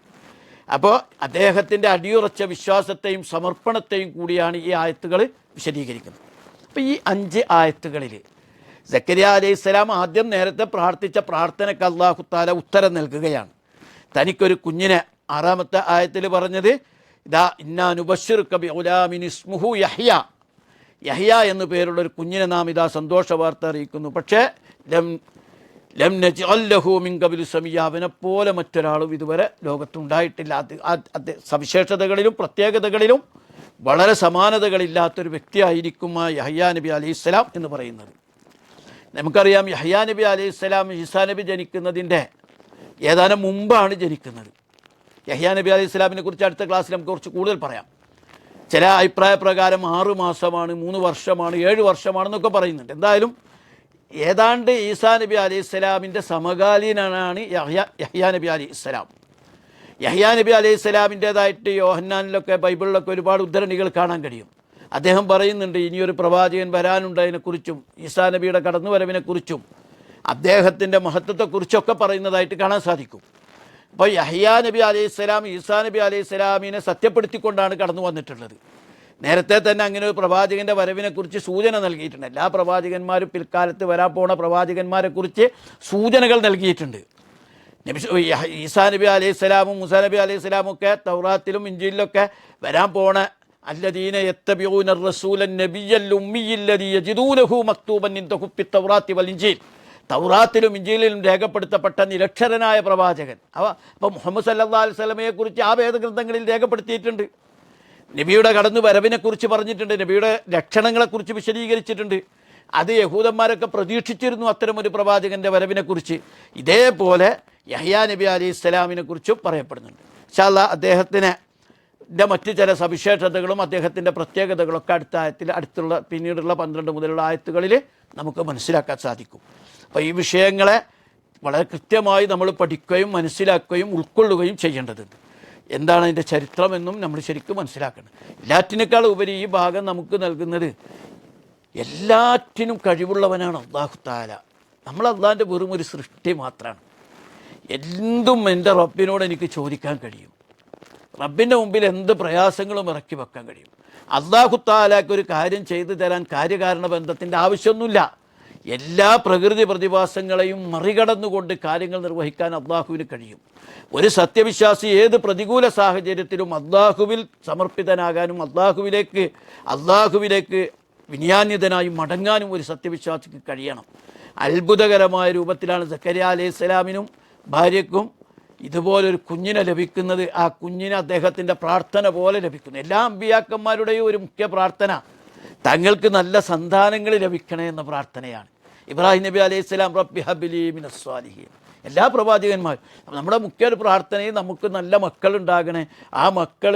അപ്പോൾ അദ്ദേഹത്തിൻ്റെ അടിയുറച്ച വിശ്വാസത്തെയും സമർപ്പണത്തെയും കൂടിയാണ് ഈ ആയത്തുകൾ വിശദീകരിക്കുന്നത്. അപ്പോൾ ഈ 5 ആയത്തുകളിൽ സക്കരിയ അലൈഹിസ്സലാം ആദ്യം നേരത്തെ പ്രാർത്ഥിച്ച പ്രാർത്ഥനയ്ക്ക് അല്ലാഹു തആല ഉത്തരം നൽകുകയാണ്. തനിക്കൊരു കുഞ്ഞിനെ 6-ാമത്തെ ആയത്തിൽ പറഞ്ഞത് ഇതാ ഇന്നാ നുബശ്ശിറുക ബിഗുലാമിൻ ഇസ്മുഹു യഹ്യ, യഹ്യ എന്നു പേരുള്ളൊരു കുഞ്ഞിനെ നാം ഇതാ സന്തോഷ വാർത്ത അറിയിക്കുന്നു. പക്ഷേ ലം നജ്അൽ ലഹു മിൻ ഖബ്ലു സമീയ, അവനെപ്പോലെ മറ്റൊരാളും ഇതുവരെ ലോകത്തുണ്ടായിട്ടില്ല. അത് സവിശേഷതകളിലും പ്രത്യേകതകളിലും വളരെ സമാനതകളില്ലാത്തൊരു വ്യക്തിയായിരിക്കും ആ യഹ്യാ നബി അലൈഹിസ്സലാം എന്ന് പറയുന്നത്. നമുക്കറിയാം യഹ്യാ നബി അലൈഹിസ്സലാം ഈസാ നബി ജനിക്കുന്നതിൻ്റെ ഏതാനും മുമ്പാണ് ജനിക്കുന്നത്. യഹ്യാ നബി അലൈഹിസ്സലാമിനെ കുറിച്ച് അടുത്ത ക്ലാസ്സിൽ നമുക്ക് കുറച്ച് കൂടുതൽ പറയാം. ചില അഭിപ്രായ പ്രകാരം 6 മാസമാണ്, 3 വർഷമാണ്, 7 വർഷമാണെന്നൊക്കെ പറയുന്നുണ്ട്. എന്തായാലും ഏതാണ്ട് ഈസാ നബി അലൈഹിസ്സലാമിൻ്റെ സമകാലീനാണ് യഹ്യാ നബി അലൈഹിസ്സലാം. യഹ്യാ നബി അലൈഹിസ്സലാമിൻ്റേതായിട്ട് യോഹന്നാനിലൊക്കെ ബൈബിളിലൊക്കെ ഒരുപാട് ഉദ്ധരണികൾ കാണാൻ കഴിയും. അദ്ദേഹം പറയുന്നുണ്ട് ഇനിയൊരു പ്രവാചകൻ വരാനുണ്ടതിനെക്കുറിച്ചും ഈസാ നബിയുടെ കടന്നുവരവിനെക്കുറിച്ചും അദ്ദേഹത്തിൻ്റെ മഹത്വത്തെക്കുറിച്ചൊക്കെ പറയുന്നതായിട്ട് കാണാൻ സാധിക്കും. അപ്പോൾ യഹ്യാ നബി അലൈഹിസ്സലാം ഈസാ നബി അലൈഹിസ്സലാമിനെ സത്യപ്പെടുത്തിക്കൊണ്ടാണ് കടന്നു വന്നിട്ടുള്ളത്. നേരത്തെ തന്നെ അങ്ങനെ ഒരു പ്രവാചകൻ്റെ വരവിനെക്കുറിച്ച് സൂചന നൽകിയിട്ടുണ്ട്. എല്ലാ പ്രവാചകന്മാരും പിൽക്കാലത്ത് വരാൻ പോണ പ്രവാചകന്മാരെക്കുറിച്ച് സൂചനകൾ നൽകിയിട്ടുണ്ട്. ഈസാ നബി അലൈഹിസ്സലാമും മൂസാ നബി അലൈഹിസ്സലാമും ഒക്കെ തൗറാത്തിലും ഇഞ്ചീലിലൊക്കെ വരാൻ പോണ അല്ലദീന യത്തബിഊന റസൂലൻ നബിയ്യൽ ഉമ്മിയ്യല്ലദീ യജിദൂനഹു മക്തൂബൻ ഇൻദഹും ഫിത്തൗറാത്തി വൽ ഇൻജീൽ, തൗറാത്തിലും ഇഞ്ചീലിലും രേഖപ്പെടുത്തപ്പെട്ട നിരക്ഷരനായ പ്രവാചകൻ. അപ്പോൾ മുഹമ്മദ് സല്ലല്ലാഹു അലൈഹി വസല്ലമയെക്കുറിച്ച് ആ വേദഗ്രന്ഥങ്ങളിൽ രേഖപ്പെടുത്തിയിട്ടുണ്ട്. നബിയുടെ കടന്നു വരവിനെക്കുറിച്ച് പറഞ്ഞിട്ടുണ്ട്, നബിയുടെ ലക്ഷണങ്ങളെക്കുറിച്ച് വിശദീകരിച്ചിട്ടുണ്ട്. അത് യഹൂദന്മാരൊക്കെ പ്രതീക്ഷിച്ചിരുന്നു അത്തരമൊരു പ്രവാചകൻ്റെ വരവിനെക്കുറിച്ച്. ഇതേപോലെ യഹ്യാ നബി അലൈഹിസ്സലാമിനെ കുറിച്ചും പറയപ്പെടുന്നുണ്ട്. ഇൻഷാ അല്ലാഹ് അദ്ദേഹത്തിന് മറ്റ് ചില സവിശേഷതകളും അദ്ദേഹത്തിൻ്റെ പ്രത്യേകതകളൊക്കെ അടുത്തുള്ള പിന്നീടുള്ള 12 മുതലുള്ള ആയത്തുകളിൽ നമുക്ക് മനസ്സിലാക്കാൻ സാധിക്കും. അപ്പോൾ ഈ വിഷയങ്ങളെ വളരെ കൃത്യമായി നമ്മൾ പഠിക്കുകയും മനസ്സിലാക്കുകയും ഉൾക്കൊള്ളുകയും ചെയ്യേണ്ടതുണ്ട്. എന്താണ് അതിൻ്റെ ചരിത്രമെന്നും നമ്മൾ ശരിക്കും മനസ്സിലാക്കണം. എല്ലാറ്റിനേക്കാൾ ഉപരി ഈ ഭാഗം നമുക്ക് നൽകുന്നത് എല്ലാറ്റിനും കഴിവുള്ളവനാണ് അല്ലാഹു തആല. നമ്മൾ അള്ളാഹിൻ്റെ വെറും ഒരു സൃഷ്ടി മാത്രമാണ്. എന്തും എൻ്റെ റബ്ബിനോട് എനിക്ക് ചോദിക്കാൻ കഴിയും. റബ്ബിൻ്റെ മുമ്പിൽ എന്ത് പ്രയാസങ്ങളും ഇറക്കി വെക്കാൻ കഴിയും. അല്ലാഹു തആലയ്ക്ക് ഒരു കാര്യം ചെയ്തു തരാൻ കാര്യകാരണ ബന്ധത്തിൻ്റെ ആവശ്യമൊന്നുമില്ല. എല്ലാ പ്രകൃതി പ്രതിഭാസങ്ങളെയും മറികടന്നുകൊണ്ട് കാര്യങ്ങൾ നിർവഹിക്കാൻ അല്ലാഹുവിന് കഴിയും. ഒരു സത്യവിശ്വാസി ഏത് പ്രതികൂല സാഹചര്യത്തിലും അല്ലാഹുവിൽ സമർപ്പിതനാകാനും അല്ലാഹുവിലേക്ക് വിനിയാന്യതനായി മടങ്ങാനും ഒരു സത്യവിശ്വാസിക്ക് കഴിയണം. അത്ഭുതകരമായ രൂപത്തിലാണ് സക്കരിയ അലൈഹിസ്സലാമിനും ഭാര്യയ്ക്കും ഇതുപോലൊരു കുഞ്ഞിനെ ലഭിക്കുന്നത്. ആ കുഞ്ഞിന് അദ്ദേഹത്തിൻ്റെ പ്രാർത്ഥന പോലെ ലഭിക്കുന്നു. എല്ലാ അമ്പിയാക്കന്മാരുടെയും ഒരു മുഖ്യ പ്രാർത്ഥന തങ്ങൾക്ക് നല്ല സന്താനങ്ങൾ ലഭിക്കണേ എന്ന പ്രാർത്ഥനയാണ്. ഇബ്രാഹിം നബി അലൈഹിസ്സലാം റബ്ബി ഹബ്ലി മിനസ് സ്വാലിഹീൻ. എല്ലാ പ്രവാചകന്മാരും നമ്മുടെ മുഖ്യ ഒരു പ്രാർത്ഥനയും നമുക്ക് നല്ല മക്കളുണ്ടാകണേ. ആ മക്കൾ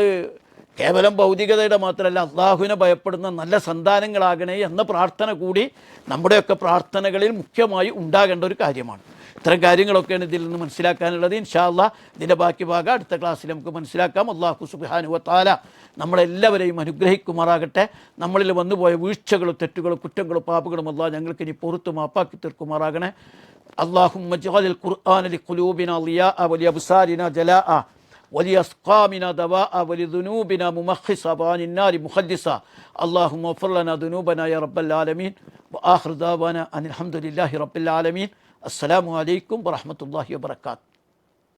കേവലം ഭൗതികതയുടെ മാത്രമല്ല അള്ളാഹുവിനെ ഭയപ്പെടുന്ന നല്ല സന്താനങ്ങളാകണേ എന്ന പ്രാർത്ഥന കൂടി നമ്മുടെയൊക്കെ പ്രാർത്ഥനകളിൽ മുഖ്യമായി ഉണ്ടാകേണ്ട ഒരു കാര്യമാണ്. ഇത്തരം കാര്യങ്ങളൊക്കെയാണ് ഇതിൽ നിന്ന് മനസ്സിലാക്കാനുള്ളത്. ഇൻഷാ അല്ലാഹ് ഇതിൻ്റെ ബാക്കി ഭാഗം അടുത്ത ക്ലാസ്സിൽ നമുക്ക് മനസ്സിലാക്കാം. അല്ലാഹു സുബ്ഹാനഹു വ തആല നമ്മളെല്ലാവരെയും അനുഗ്രഹിക്കുമാറാകട്ടെ. നമ്മളിൽ വന്നുപോയ വീഴ്ചകളും തെറ്റുകളും കുറ്റങ്ങളും പാപങ്ങളും അല്ലാഹ് ഞങ്ങൾക്ക് ഇനി പുറത്ത് മാപ്പാക്കി തീർക്കുമാറാകണേ. അല്ലാഹുമ്മ ജഅലിൽ ഖുർആന ലിഖുലൂബിനാ ളിയാഅ വലിഅബ്സാരിനാ ജലാഅ ولأسقامنا دواء ولذنوبنا ممخصا وعن النار مخلصا اللهم اغفر لنا ذنوبنا يا رب العالمين وآخر دعوانا أن الحمد لله رب العالمين. السلام عليكم ورحمة الله وبركاته.